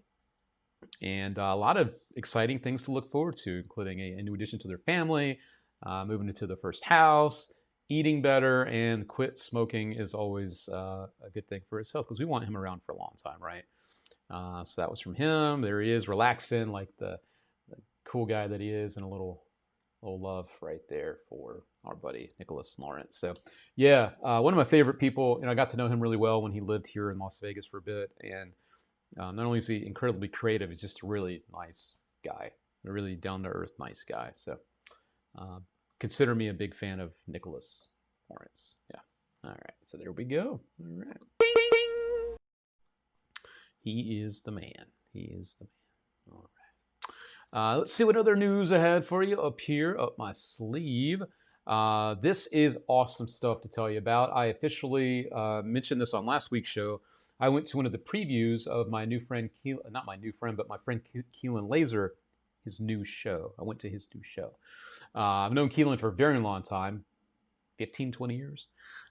And a lot of exciting things to look forward to, including a new addition to their family, moving into their first house, eating better, and quit smoking is always a good thing for his health because we want him around for a long time, right? So that was from him. There he is, relaxing like the cool guy that he is, and a little love right there for our buddy Nicholas Lawrence. So yeah, one of my favorite people. I got to know him really well when he lived here in Las Vegas for a bit, and not only is he incredibly creative, he's just a really nice guy, a really down-to-earth nice guy. So consider me a big fan of Nicholas Lawrence. Yeah. All right. So there we go. All right. He is the man. He is the man. All right. Let's see what other news I had for you up here, up my sleeve. This is awesome stuff to tell you about. I officially mentioned this on last week's show. I went to one of the previews of my new friend, not my new friend, but my friend Keelan Leyser, his new show. I went to his new show. I've known Keelan for a very long time, 15, 20 years.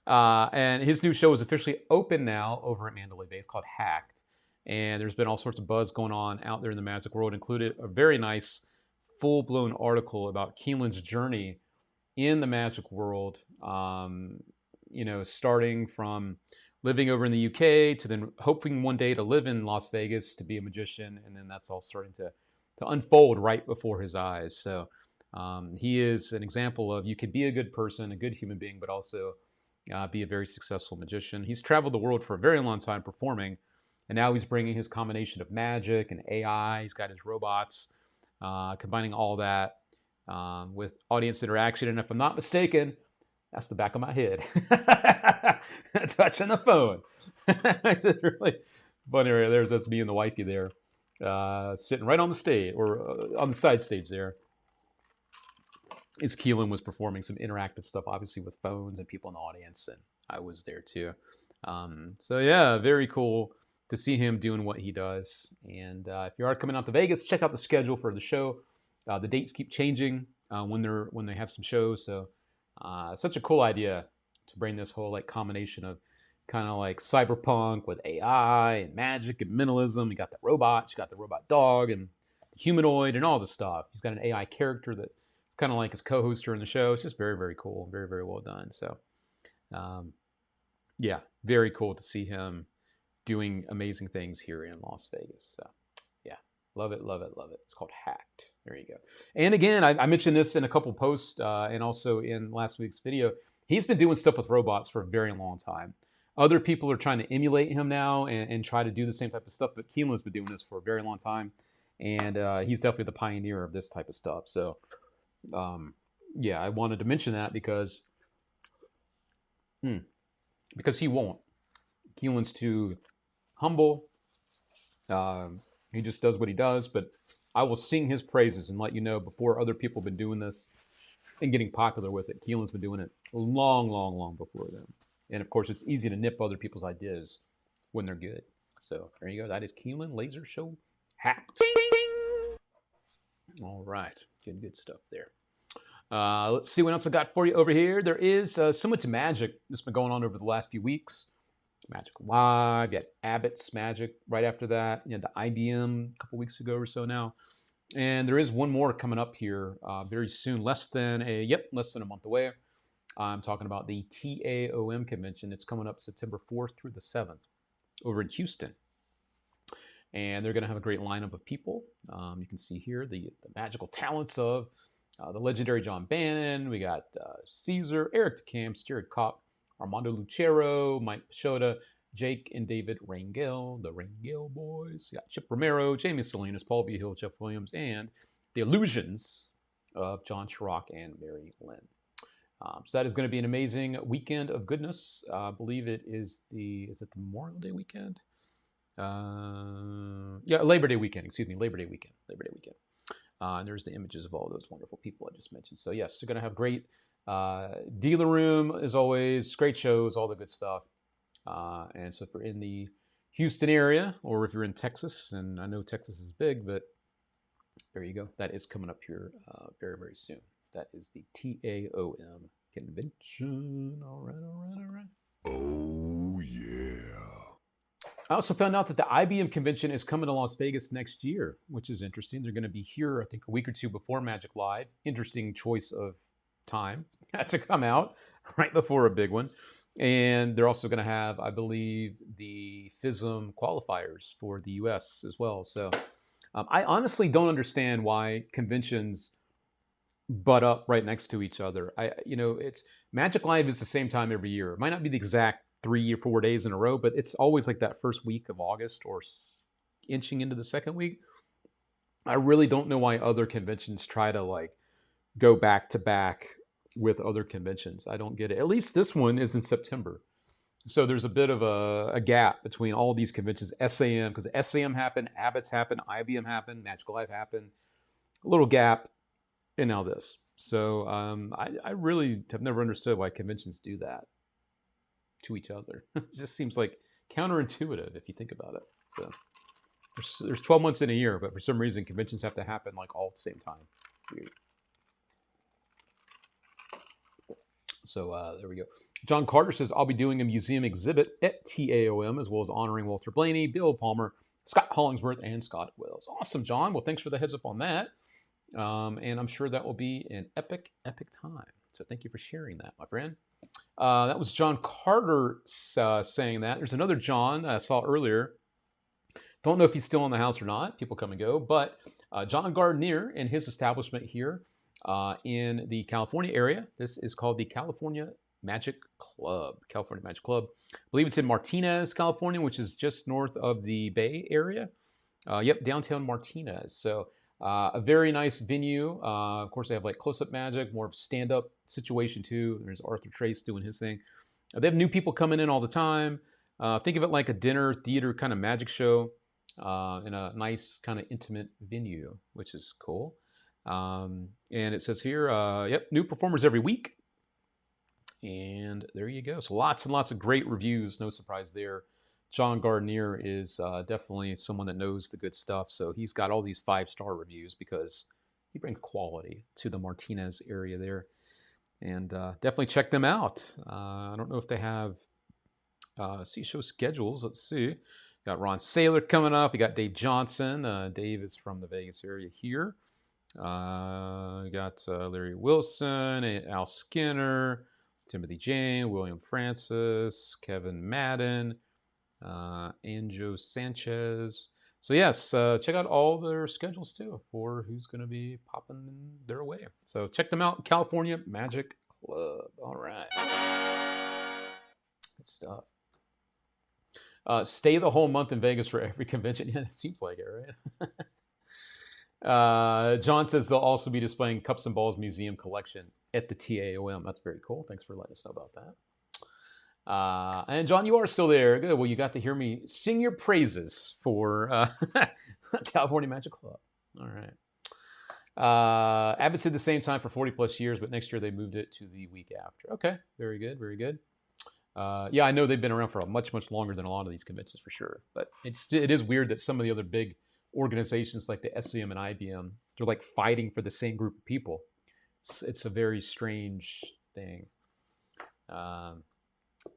And his new show is officially open now over at Mandalay Bay. It's called Hacked. And there's been all sorts of buzz going on out there in the magic world, included a very nice full-blown article about Keelan's journey in the magic world, starting from living over in the UK to then hoping one day to live in Las Vegas to be a magician. And then that's all starting to unfold right before his eyes. So he is an example of you can be a good person, a good human being, but also be a very successful magician. He's traveled the world for a very long time performing. And now he's bringing his combination of magic and AI. He's got his robots, combining all that with audience interaction. And if I'm not mistaken, that's the back of my head. Touching the phone. It's just really funny. There's us, me and the wifey there, sitting right on the stage, or on the side stage there. As Keelan was performing some interactive stuff, obviously with phones and people in the audience, and I was there too. So yeah, very cool to see him doing what he does. And if you are coming out to Vegas, check out the schedule for the show. The dates keep changing when they have some shows. So such a cool idea to bring this whole combination of kind of like cyberpunk with AI and magic and minimalism. You got the robots, you got the robot dog and the humanoid and all this stuff. He's got an AI character that's kind of like his co-host during the show. It's just very, very cool. Very, very well done. So yeah, very cool to see him doing amazing things here in Las Vegas. So yeah, love it, love it, love it. It's called Hacked. There you go. And again, I mentioned this in a couple posts and also in last week's video. He's been doing stuff with robots for a very long time. Other people are trying to emulate him now and try to do the same type of stuff, but Keelan's been doing this for a very long time. And he's definitely the pioneer of this type of stuff. So yeah, I wanted to mention that because he won't. Keelan's too humble. He just does what he does, but I will sing his praises and let you know before other people have been doing this and getting popular with it. Keelan's been doing it long, long, long before them. And of course, it's easy to nip other people's ideas when they're good. So there you go. That is Keelan Leyser Show Hacked. All right. Good stuff there. Let's see what else I got for you over here. There is so much magic that's been going on over the last few weeks. Magic Live, you had Abbott's Magic right after that. You had the IBM a couple weeks ago or so now. And there is one more coming up here very soon, less than a month away. I'm talking about the TAOM convention. It's coming up September 4th through the 7th over in Houston. And they're going to have a great lineup of people. You can see here the magical talents of the legendary John Bannon. We got Caesar, Eric DeCamps, Jared Kopp, Armando Lucero, Mike Shota, Jake and David Rangel, the Rangel boys. You got Chip Romero, Jamie Salinas, Paul B. Hill, Jeff Williams, and the Illusions of John Chirac and Mary Lynn. So that is going to be an amazing weekend of goodness. I believe it is is it the Memorial Day weekend? Yeah, Labor Day weekend. Excuse me, Labor Day weekend. And there's the images of all those wonderful people I just mentioned. So yes, they're going to have great dealer room as always, great shows, all the good stuff. And so if you're in the Houston area, or if you're in Texas, and I know Texas is big, but there you go. That is coming up here very, very soon. That is the TAOM convention. All right. Oh, yeah. I also found out that the IBM convention is coming to Las Vegas next year, which is interesting. They're going to be here, I think, a week or two before Magic Live. Interesting choice of time to come out right before a big one. And they're also going to have, I believe, the FISM qualifiers for the U.S. as well. So I honestly don't understand why conventions butt up right next to each other. It's Magic Live is the same time every year. It might not be the exact 3 or 4 days in a row, but it's always like that first week of August or inching into the second week. I really don't know why other conventions try to like go back to back with other conventions. I don't get it. At least this one is in September. So there's a bit of a gap between all these conventions. SAM, because SAM happened, Abbott's happened, IBM happened, Magic Live happened. A little gap, and now this. So I really have never understood why conventions do that to each other. It just seems like counterintuitive if you think about it. So there's 12 months in a year, but for some reason conventions have to happen like all at the same time. Weird. So there we go. John Carter says, I'll be doing a museum exhibit at TAOM, as well as honoring Walter Blaney, Bill Palmer, Scott Hollingsworth, and Scott Wells. Awesome, John. Well, thanks for the heads up on that. And I'm sure that will be an epic, epic time. So thank you for sharing that, my friend. That was John Carter saying that. There's another John I saw earlier. Don't know if he's still in the house or not. People come and go. But John Gardner and his establishment here in the California area. This is called the California Magic Club. California Magic Club. I believe it's in Martinez, California, which is just north of the Bay Area. Yep, downtown Martinez. So a very nice venue. Of course, they have like close-up magic, more of a stand-up situation too. There's Arthur Trace doing his thing. They have new people coming in all the time. Think of it like a dinner theater kind of magic show in a nice kind of intimate venue, which is cool. And it says here, yep, new performers every week. And there you go. So lots and lots of great reviews. No surprise there. John Gardner is definitely someone that knows the good stuff. So he's got all these 5-star reviews because he brings quality to the Martinez area there. And definitely check them out. I don't know if they have show schedules. Let's see. Got Ron Saylor coming up. We got Dave Johnson. Dave is from the Vegas area here. Got Larry Wilson, Al Skinner, Timothy Jane, William Francis, Kevin Madden, Anjo Sanchez. So yes, check out all their schedules too for who's going to be popping their way. So check them out, California Magic Club. All right, good stuff. Stay the whole month in Vegas for every convention. Yeah, it seems like it, right? John says they'll also be displaying Cups and Balls Museum collection at the TAOM. That's very cool. Thanks for letting us know about that. And John, you are still there. Good. Well, you got to hear me sing your praises for California Magic Club. All right. Abbott said the same time for 40 plus years, but next year they moved it to the week after. Okay. Very good. Very good. Yeah, I know they've been around for much, much longer than a lot of these conventions for sure. But it is weird that some of the other big organizations like the SCM and IBM, they're like fighting for the same group of people. It's a very strange thing.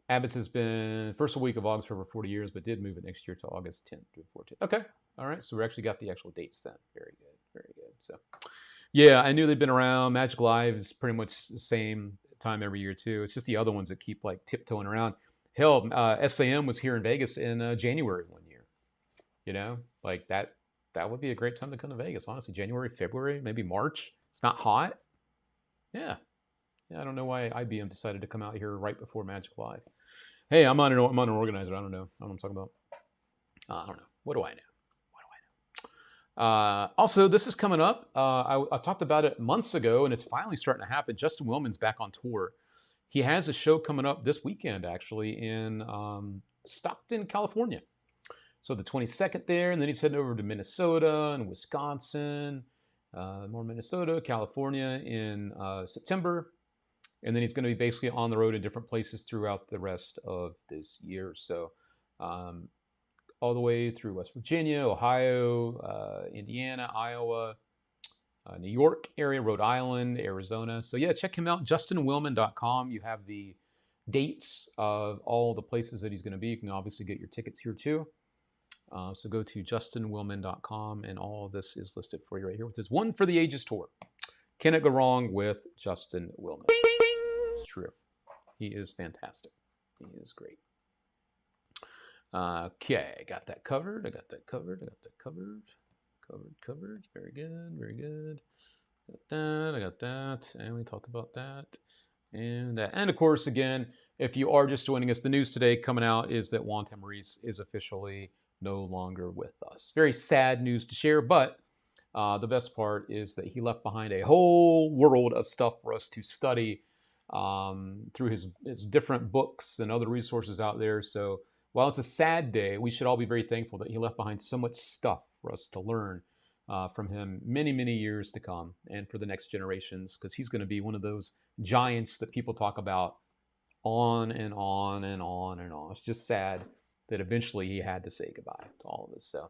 Abbott's has been first week of August for over 40 years, but did move it next year to August 10th to 14th. Okay. All right. So we actually got the actual dates then. Very good. Very good. So yeah, I knew they'd been around. Magic Live is pretty much the same time every year too. It's just the other ones that keep like tiptoeing around. Hell, SAM was here in Vegas in January one year. You know, like that would be a great time to come to Vegas. Honestly, January, February, maybe March. It's not hot. Yeah. Yeah, I don't know why IBM decided to come out here right before Magic Live. Hey, I'm an organizer. I don't know. I don't know what I'm talking about. I don't know. What do I know? Also, this is coming up. I talked about it months ago, and it's finally starting to happen. Justin Willman's back on tour. He has a show coming up this weekend, actually, in Stockton, California. So the 22nd there, and then he's heading over to Minnesota and Wisconsin, more Minnesota, California in September. And then he's going to be basically on the road in different places throughout the rest of this year. So all the way through West Virginia, Ohio, Indiana, Iowa, New York area, Rhode Island, Arizona. So yeah, check him out, justinwillman.com. You have the dates of all the places that he's going to be. You can obviously get your tickets here too. So go to justinwillman.com, and all of this is listed for you right here with his One for the Ages tour. Cannot go wrong with Justin Willman. It's true. He is fantastic. He is great. Okay, I got that covered. I got that covered. Covered. Very good. Got that. I got that. And we talked about that. And that. And of course, again, if you are just joining us, the news today coming out is that Juan Tamariz is officially no longer with us. Very sad news to share, but the best part is that he left behind a whole world of stuff for us to study through his different books and other resources out there. So while it's a sad day, we should all be very thankful that he left behind so much stuff for us to learn from him many, many years to come, and for the next generations, because he's going to be one of those giants that people talk about on and on and on and on. It's just sad that eventually he had to say goodbye to all of us. So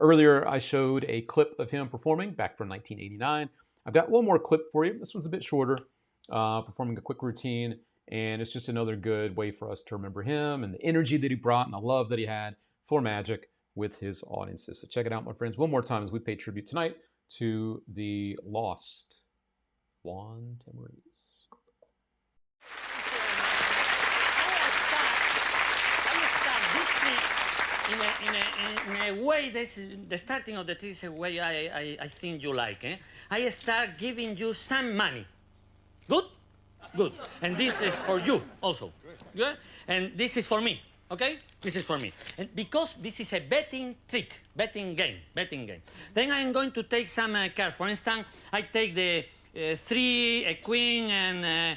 earlier I showed a clip of him performing back from 1989. I've got one more clip for you. This one's a bit shorter, performing a quick routine. And it's just another good way for us to remember him and the energy that he brought and the love that he had for magic with his audiences. So check it out, my friends, one more time as we pay tribute tonight to the lost Juan Tamariz. In a way, this is the starting of the trip is a way I think you like. I start giving you some money. Good? Good. And this is for you also. Good? And this is for me. Okay? This is for me. And because this is a betting trick, betting game. Then I'm going to take some cards. For instance, I take the 3, a queen, and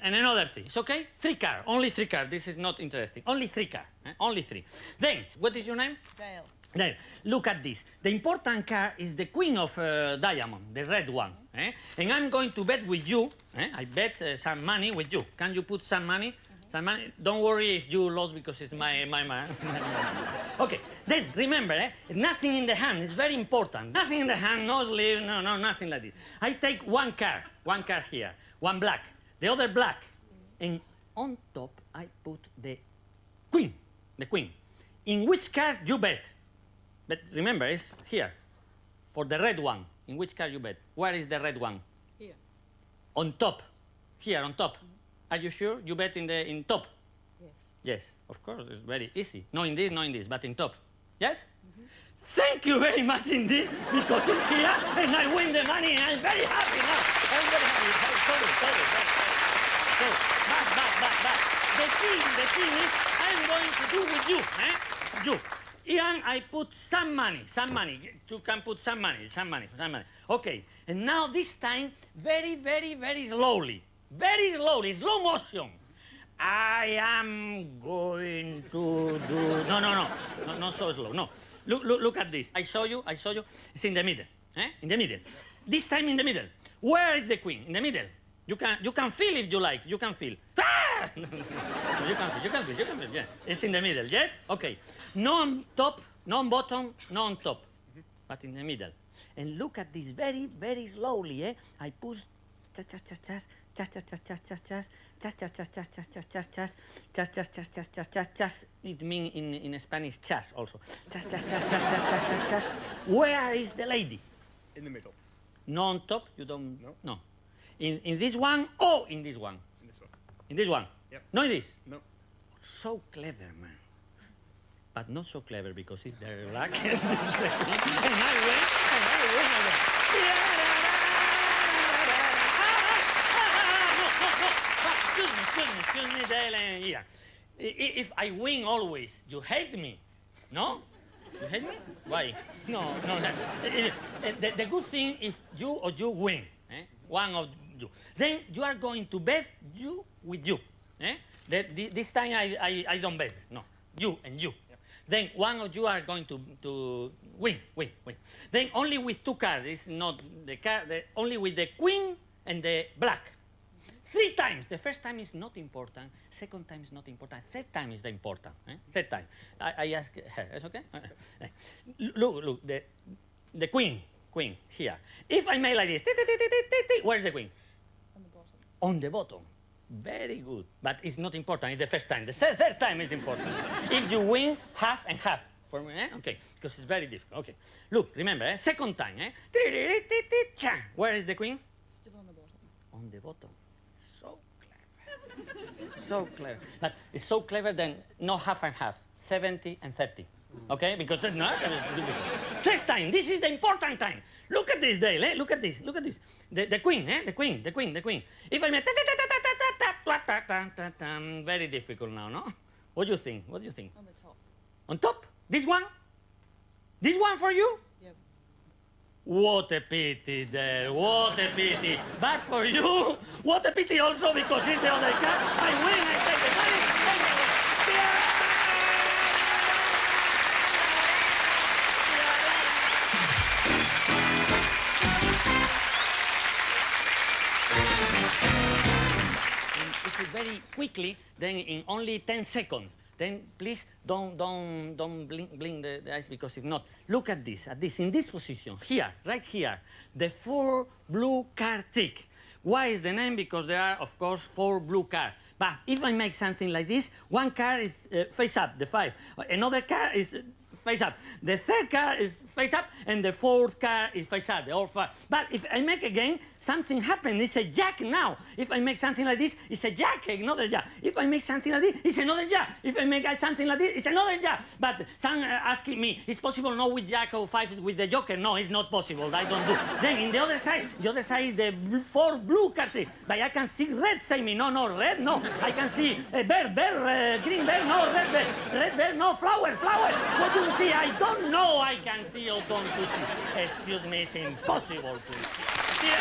another 3. It's okay? 3 cards. Only 3 cards. This is not interesting. Only 3 cards. Only 3. Then, what is your name? Dale. There, look at this. The important card is the Queen of Diamond, the red one. And I'm going to bet with you. I bet some money with you. Can you put some money? Some money? Don't worry if you lost because it's my man. Okay, then remember, nothing in the hand. It's very important. Nothing in the hand, no sleeve, no, nothing like this. I take one card here, one black, the other black. And on top, I put the queen. In which card you bet? But remember, it's here. For the red one, in which card you bet? Where is the red one? Here. On top. Here, on top. Are you sure you bet in top? Yes. Yes, of course, it's very easy. No in this, but in top. Yes? Thank you very much indeed, because it's here and I win the money and I'm very happy now. I'm very happy. But the thing is, I'm going to do with you, Ian, I put some money. You can put some money. Okay, and now this time, very, very, very slowly. Slow motion. I am going to do... No, not so slow, no. Look at this. I show you. It's in the middle, In the middle. This time in the middle. Where is the queen? In the middle. You can feel if you like. You can feel. Ah! You can feel, yeah. It's in the middle, yes? Okay. No on top, no on bottom, no on top. But in the middle. And look at this very, very slowly, I push it means in Spanish chas also. Where is the lady? In the middle. No on top, you don't... No. In this one or in this one? In this one. In this one? Yep. No, in this? No. So clever, man. But not so clever because it's their luck. And I win again. Excuse me, Dale, yeah. If I win always, you hate me, no? You hate me? Why? No. The good thing is you win, one of you. Then you are going to bet you with you. This time I don't bet, no. You and you. Then one of you are going to win. Then only with 2 cards. It's not the card, only with the queen and the black. 3 times. The first time is not important. Second time is not important. Third time is the important. Third time. I ask her. It's okay? Look. The queen here. If I make like this, where's the queen? On the bottom. On the bottom. Very good. But it's not important. It's the first time. The third time is important. If you win, half and half. For me, okay, because it's very difficult. Okay. Look, remember, second time. Where is the queen? Still on the bottom. On the bottom. So clever. So clever. But it's so clever then no half and half. 70 and 30. Okay? Because it's not difficult. First time. This is the important time. Look at this, Dale. Look at this. The queen, the queen. If I make very difficult now, no? What do you think? On the top. On top? This one? This one for you? Yep. What a pity there, what a pity. But for you, what a pity also because it's the other card. I win, I take the money. Yeah! And this is very quickly, then in only 10 seconds. Then please don't blink the eyes because if not, look at this, in this position, here, right here, the 4 blue card tick. Why is the name? Because there are, of course, 4 blue cards. But if I make something like this, one card is face up, the 5. Another card is face up. The 3rd card is face up, and the 4th card is face up, the all 5. But if I make again, something happens. It's a jack now. If I make something like this, it's a jack, another jack. If I make something like this, it's another jack. If I make something like this, it's another jack. But some asking me, is possible no with jack or 5 with the joker? No, it's not possible. I don't do. Then in the other side is the 4 blue cards. But I can see red, say me. No, red, no. I can see bird, green bird, no, red bird, no, flower. What do you see? I don't know. I can see or don't to see. Excuse me, it's impossible to see. Yeah.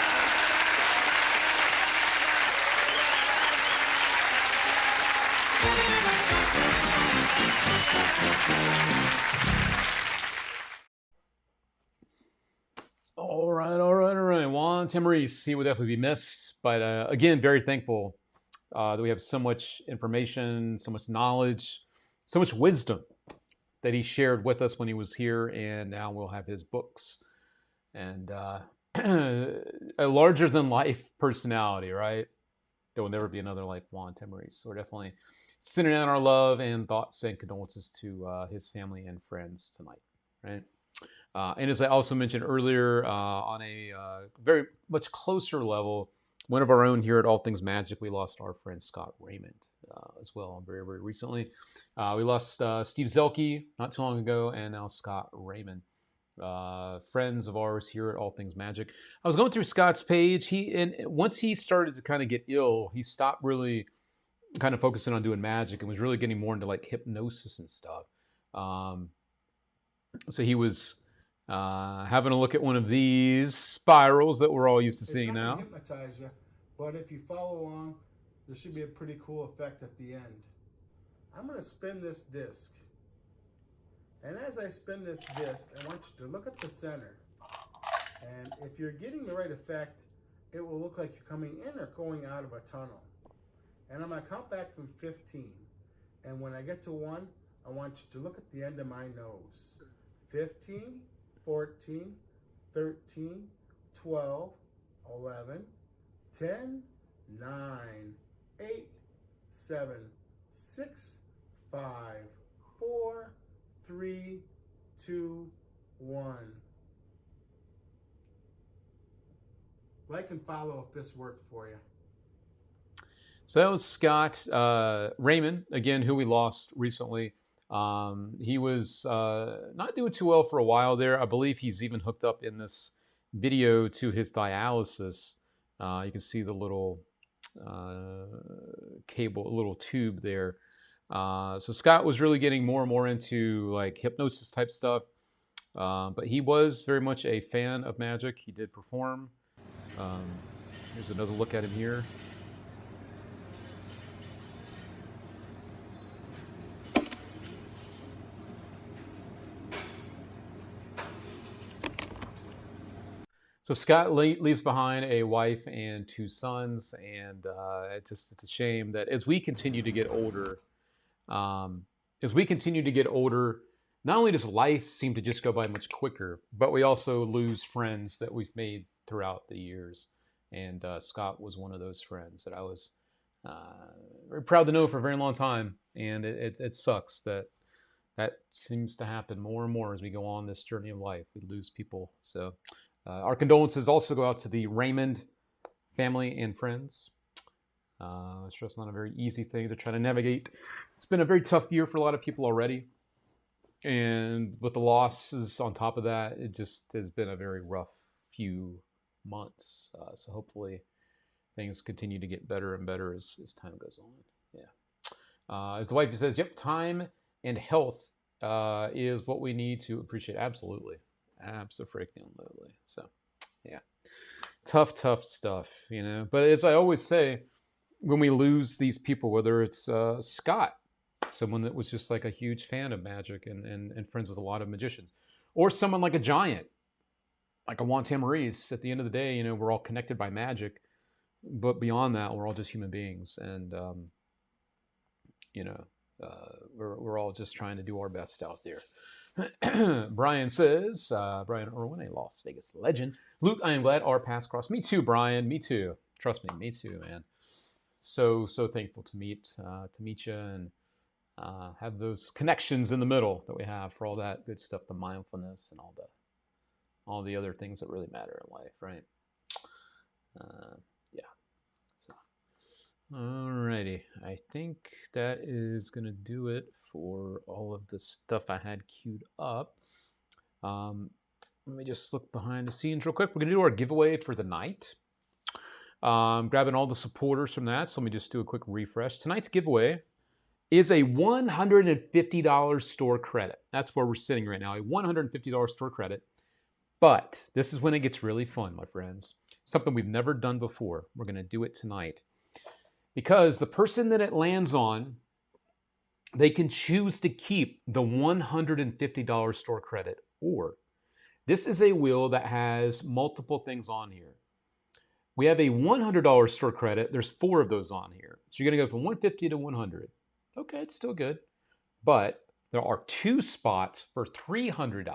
All right. Juan Tamariz, he will definitely be missed. But again, very thankful that we have so much information, so much knowledge, so much wisdom that he shared with us when he was here. And now we'll have his books. And a larger-than-life personality, right? There will never be another like Juan Tamariz. So we're definitely sending out our love and thoughts and condolences to his family and friends tonight, right? And as I also mentioned earlier, on a very much closer level, one of our own here at All Things Magic, we lost our friend Scott Raymond as well very, very recently. We lost Steve Zelke not too long ago, and now Scott Raymond. Friends of ours here at All Things Magic. I was going through Scott's page. Once he started to kind of get ill, he stopped really kind of focusing on doing magic and was really getting more into like hypnosis and stuff. So he was having a look at one of these spirals that we're all used to seeing now. It's not gonna hypnotize you, but if you follow along, there should be a pretty cool effect at the end. I'm going to spin this disc. And as I spin this disc, I want you to look at the center. And if you're getting the right effect, it will look like you're coming in or going out of a tunnel. And I'm going to count back from 15. And when I get to 1, I want you to look at the end of my nose. 15, 14, 13, 12, 11, 10, 9, 8, 7, 6, 5, 4, 3, 2, 1. Like and follow if this worked for you. So that was Scott Raymond, again, who we lost recently. He was not doing too well for a while there. I believe he's even hooked up in this video to his dialysis. You can see the little cable, a little tube there. So Scott was really getting more and more into like hypnosis type stuff. But he was very much a fan of magic. He did perform. Here's another look at him here. So Scott leaves behind a wife and 2 sons, and it's a shame that as we continue to get older, not only does life seem to just go by much quicker, but we also lose friends that we've made throughout the years. And Scott was one of those friends that I was very proud to know for a very long time. And it sucks that seems to happen more and more as we go on this journey of life. We lose people. So our condolences also go out to the Raymond family and friends. I'm sure it's not a very easy thing to try to navigate. It's been a very tough year for a lot of people already. And with the losses on top of that, it just has been a very rough few months. So hopefully things continue to get better and better as time goes on. Yeah. As the wife says, yep, time and health is what we need to appreciate. Absolutely. Absolutely. So, yeah. Tough stuff, you know. But as I always say, when we lose these people, whether it's Scott, someone that was just like a huge fan of magic and friends with a lot of magicians, or someone like a giant, like a Juan Tamariz. At the end of the day, you know, we're all connected by magic, but beyond that, we're all just human beings, and you know, we're all just trying to do our best out there. Brian says, Brian Irwin, a Las Vegas legend. Luke, I am glad our paths crossed. Me too, Brian. Me too. Trust me, me too, man. So thankful to meet you and have those connections in the middle that we have for all that good stuff, the mindfulness and all the other things that really matter in life, right? Yeah. So, alrighty, I think that is gonna do it for all of the stuff I had queued up. Let me just look behind the scenes real quick. We're gonna do our giveaway for the night. Grabbing all the supporters from that. So let me just do a quick refresh. Tonight's giveaway is a $150 store credit. That's where we're sitting right now, a $150 store credit. But this is when it gets really fun, my friends. Something we've never done before. We're gonna do it tonight. Because the person that it lands on, they can choose to keep the $150 store credit, or this is a wheel that has multiple things on here. We have a $100 store credit. There's 4 of those on here. So you're going to go from 150 to 100. Okay, it's still good. But there are 2 spots for $300.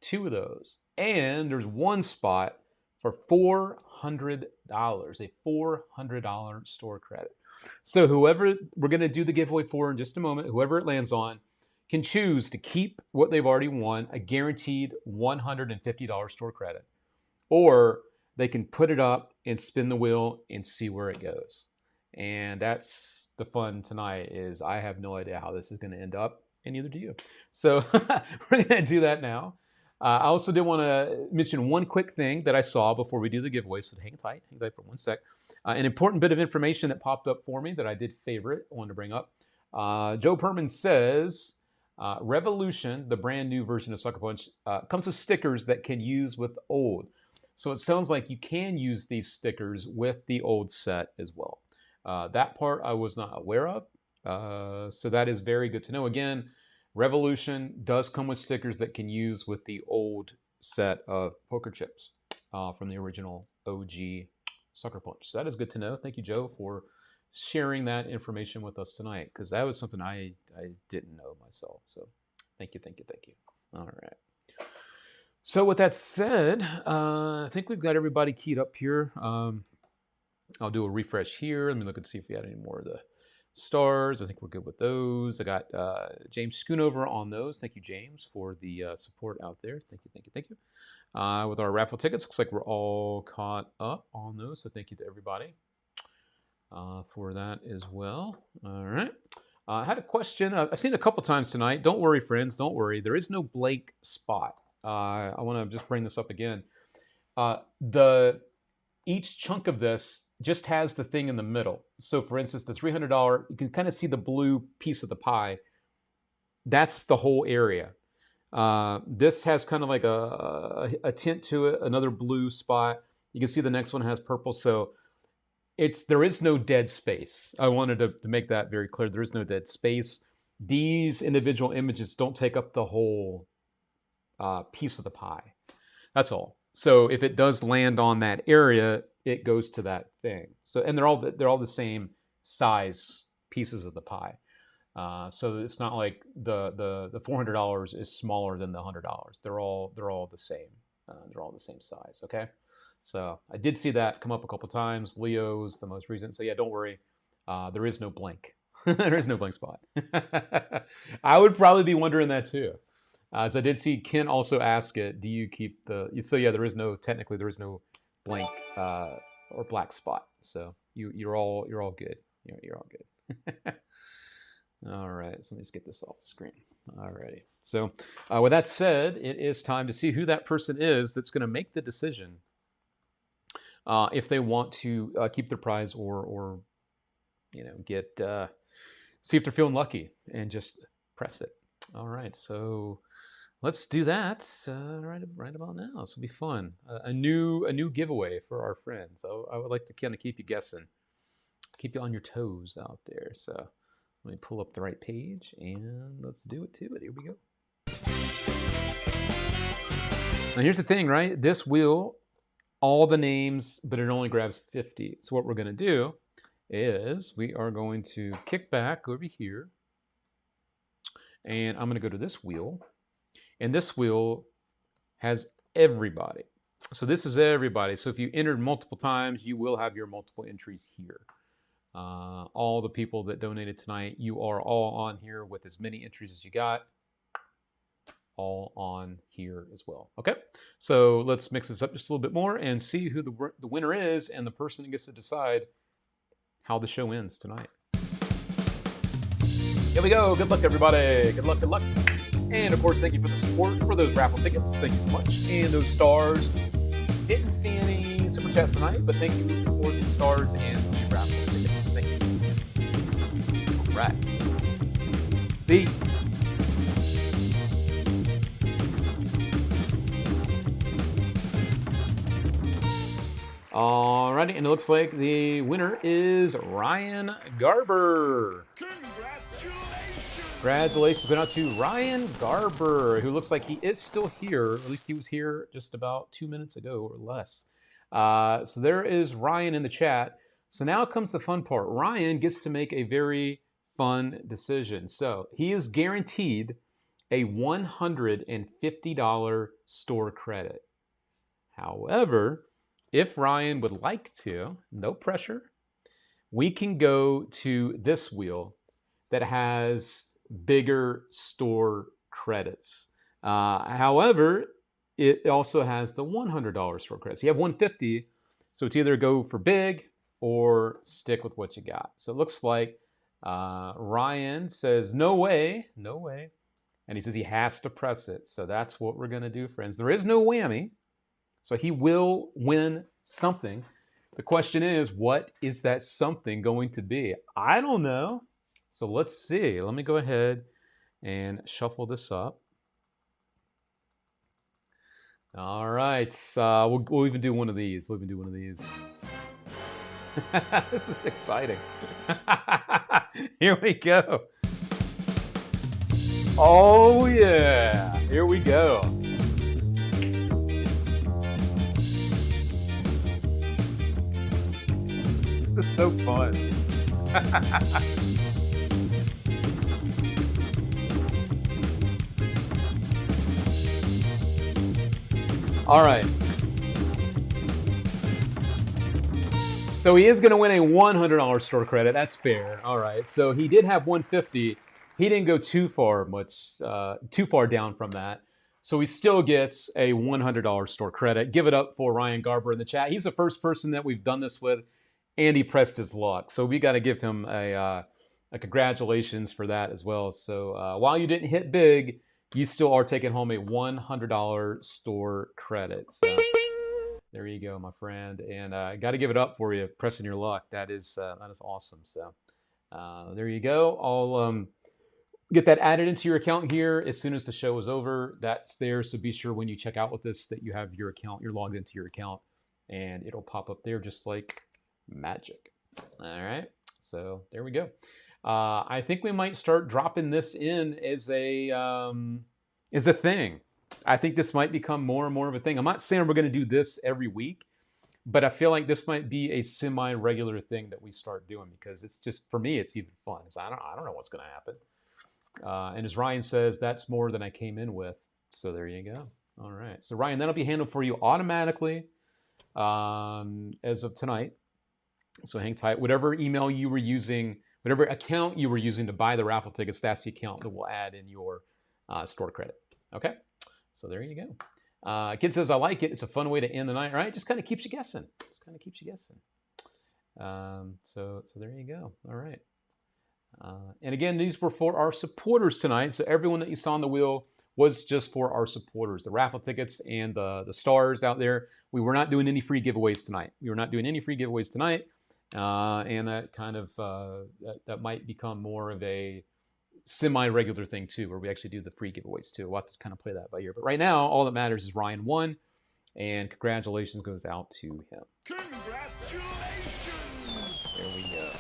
2 of those. And there's 1 spot for $400, a $400 store credit. So whoever we're going to do the giveaway for in just a moment, whoever it lands on, can choose to keep what they've already won, a guaranteed $150 store credit. Or they can put it up and spin the wheel and see where it goes. And that's the fun tonight, is I have no idea how this is going to end up, and neither do you. So we're going to do that now. I also did want to mention one quick thing that I saw before we do the giveaway, so hang tight for 1 sec. An important bit of information that popped up for me that I did favorite, I wanted to bring up. Joe Perman says, Revolution, the brand new version of Sucker Punch, comes with stickers that can use with old. So it sounds like you can use these stickers with the old set as well. That part I was not aware of. So that is very good to know. Again, Revolution does come with stickers that can use with the old set of poker chips from the original OG Sucker Punch. So that is good to know. Thank you, Joe, for sharing that information with us tonight, because that was something I didn't know myself. So thank you. All right. So with that said, I think we've got everybody keyed up here. I'll do a refresh here. Let me look and see if we had any more of the stars. I think we're good with those. I got James Schoonover on those. Thank you, James, for the support out there. Thank you. With our raffle tickets, looks like we're all caught up on those. So thank you to everybody for that as well. All right. I had a question. I've seen it a couple times tonight. Don't worry, friends. Don't worry. There is no blank spot. I want to just bring this up again. Each chunk of this just has the thing in the middle. So for instance, the $300, you can kind of see the blue piece of the pie. That's the whole area. This has kind of like a tint to it, another blue spot. You can see the next one has purple. So there is no dead space. I wanted to make that very clear. There is no dead space. These individual images don't take up the whole piece of the pie. That's all. So if it does land on that area, it goes to that thing. So, and they're all the same size pieces of the pie. So it's not like the $400 is smaller than the $100. They're all the same. They're all the same size. Okay. So I did see that come up a couple times. Leo's the most recent. So yeah, don't worry. There is no blank. There is no blank spot. I would probably be wondering that too. So I did see Ken also ask it. Do you keep so yeah, there is no blank or black spot. So you're all good. You're all good. All right, so let me just get this off the screen. Alrighty. So with that said, it is time to see who that person is that's going to make the decision if they want to keep their prize or get see if they're feeling lucky and just press it. All right, so let's do that right about now. This will be fun. A new giveaway for our friends. I would like to kind of keep you guessing, keep you on your toes out there. So let me pull up the right page and let's do it to it. Here we go. Now here's the thing, right? This wheel, all the names, but it only grabs 50. So what we're going to do is we are going to kick back over here and I'm going to go to this wheel. And this wheel has everybody. So this is everybody. So if you entered multiple times, you will have your multiple entries here. All the people that donated tonight, you are all on here with as many entries as you got. All on here as well. Okay, so let's mix this up just a little bit more and see who the winner is and the person that gets to decide how the show ends tonight. Here we go. Good luck, everybody. Good luck, good luck. And of course, thank you for the support for those raffle tickets. Thank you so much. And those stars. Didn't see any super chats tonight, but thank you for the stars and the raffle tickets. Thank you. All right. See. Alrighty, and it looks like the winner is Ryan Garber. Congratulations going out to Ryan Garber, who looks like he is still here. At least he was here just about 2 minutes ago or less. So there is Ryan in the chat. So now comes the fun part. Ryan gets to make a very fun decision. So he is guaranteed a $150 store credit. However, if Ryan would like to, no pressure, we can go to this wheel that has bigger store credits. However, it also has the $100 store credits. You have $150, so it's either go for big or stick with what you got. So it looks like Ryan says, no way, no way. And he says he has to press it. So that's what we're going to do, friends. There is no whammy. So he will win something. The question is, what is that something going to be? I don't know. So let's see. Let me go ahead and shuffle this up. All right. We'll even do one of these. We'll even do one of these. This is exciting. Here we go. Oh, yeah. Here we go. This is so fun. All right. So he is going to win a $100 store credit. That's fair. All right. So he did have $150. He didn't go too far down from that. So he still gets a $100 store credit. Give it up for Ryan Garber in the chat. He's the first person that we've done this with, and he pressed his luck. So we got to give him a congratulations for that as well. So while you didn't hit big, you still are taking home a $100 store credit. So there you go, my friend. And I got to give it up for you, pressing your luck. That is awesome. So there you go. I'll get that added into your account here as soon as the show is over. That's there. So be sure when you check out with this that you have your account, you're logged into your account, and it'll pop up there just like magic. All right. So there we go. I think we might start dropping this in as a thing. I think this might become more and more of a thing. I'm not saying we're going to do this every week, but I feel like this might be a semi-regular thing that we start doing because it's just, for me, it's even fun. I don't know what's going to happen. And as Ryan says, that's more than I came in with. So there you go. All right. So Ryan, that'll be handled for you automatically as of tonight. So hang tight. Whatever email you were using, whatever account you were using to buy the raffle tickets, that's the account that will add in your store credit. Okay? So there you go. Kid says, I like it. It's a fun way to end the night, right? Just kind of keeps you guessing. So there you go. All right. And again, these were for our supporters tonight. So everyone that you saw on the wheel was just for our supporters. The raffle tickets and the stars out there. We were not doing any free giveaways tonight. And that kind of, that might become more of a semi-regular thing too, where we actually do the free giveaways too. We'll have to kind of play that by ear. But right now, all that matters is Ryan won, and congratulations goes out to him. Congratulations! There we go.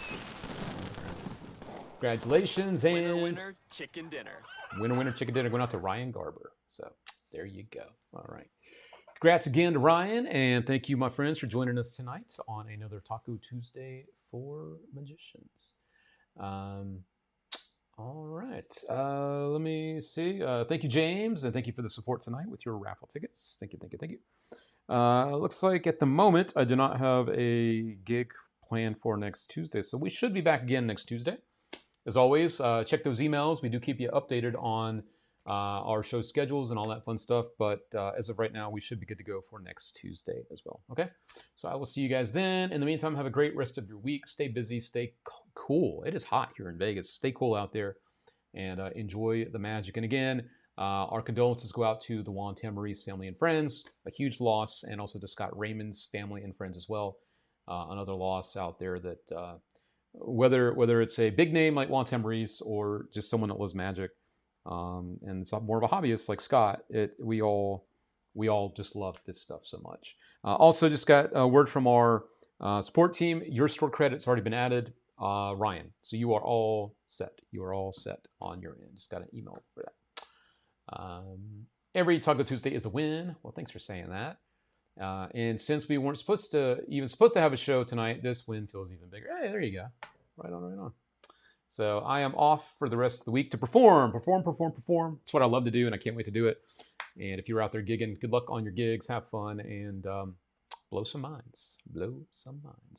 Congratulations, and Winner, chicken dinner. Winner, chicken dinner going out to Ryan Garber. So there you go. All right. Congrats again to Ryan, and thank you, my friends, for joining us tonight on another Taco Tuesday for Magicians. All right. Let me see. Thank you, James, and thank you for the support tonight with your raffle tickets. Thank you. Looks like at the moment I do not have a gig planned for next Tuesday, so we should be back again next Tuesday. As always, check those emails. We do keep you updated on our show schedules and all that fun stuff, but as of right now, we should be good to go for next Tuesday as well. Okay? So I will see you guys then. In the meantime, have a great rest of your week. Stay busy. Stay cool. It is hot here in Vegas. Stay cool out there and enjoy the magic. And again, our condolences go out to the Juan Tamariz family and friends. A huge loss, and also to Scott Raymond's family and friends as well. Another loss out there that whether it's a big name like Juan Tamariz or just someone that loves magic, and it's more of a hobbyist like Scott, we all just love this stuff so much. Also, just got a word from our support team. Your store credit's already been added, Ryan. So you are all set. You are all set on your end. Just got an email for that. Every Taco Tuesday is a win. Well, thanks for saying that. And since we weren't supposed to have a show tonight, this win feels even bigger. Hey, there you go. Right on. So I am off for the rest of the week to perform. It's what I love to do, and I can't wait to do it. And if you're out there gigging, good luck on your gigs. Have fun, and blow some minds.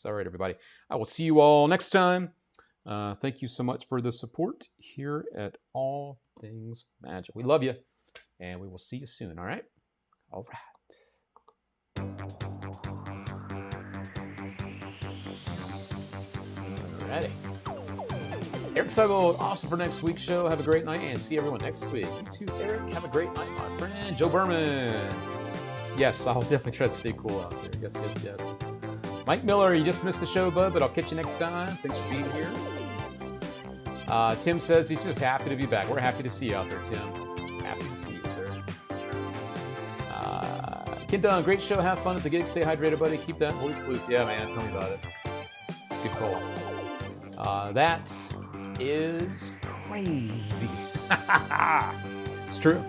All right, everybody. I will see you all next time. Thank you so much for the support here at All Things Magic. We love you, and we will see you soon, all right? All right. Alrighty. Eric Suggold, awesome for next week's show. Have a great night, and see everyone next week. You too, Eric. Have a great night, my friend. Joe Berman. Yes, I'll definitely try to stay cool out there. Yes. Mike Miller, you just missed the show, bud, but I'll catch you next time. Thanks for being here. Tim says he's just happy to be back. We're happy to see you out there, Tim. Happy to see you, sir. Kid Dunn, great show. Have fun at the gig. Stay hydrated, buddy. Keep that voice loose. Yeah, man. Tell me about it. Good call. That is crazy. It's true.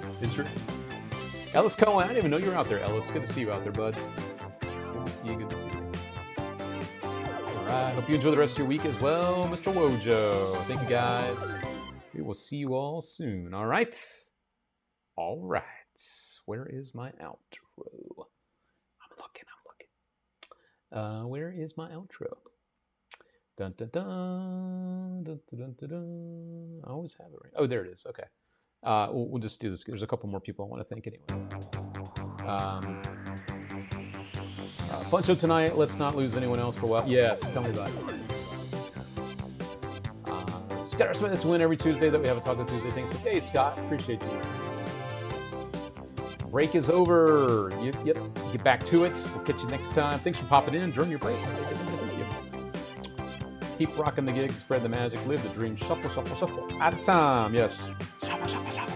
Ellis Cohen, I didn't even know you were out there, Ellis. Good to see you out there, bud. Good to see you. All right. Hope you enjoy the rest of your week as well, Mr. Wojo. Thank you, guys. We will see you all soon. All right. Where is my outro? I'm looking. Where is my outro? Dun, dun, dun, dun, dun, dun, dun. I always have it right. Oh, there it is. Okay. We'll just do this. There's a couple more people I want to thank anyway. Fun show tonight. Let's not lose anyone else for a while. Yes, tell me about it. Scott Smith, it's a win every Tuesday that we have a Taco Tuesday. Thanks. Hey, Scott. Appreciate you. Break is over. Yep. Get back to it. We'll catch you next time. Thanks for popping in during your break. Keep rocking the gigs, spread the magic, live the dream. Shuffle, shuffle, shuffle. Out of time. Yes. Shuffle, shuffle, shuffle.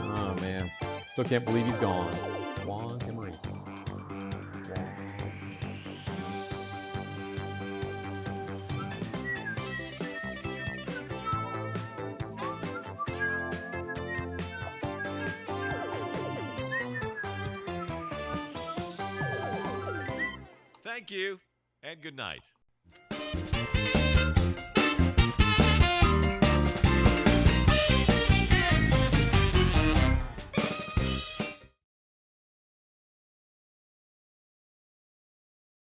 Oh man, still can't believe he's gone. Juan Tamariz. Thank you, and good night.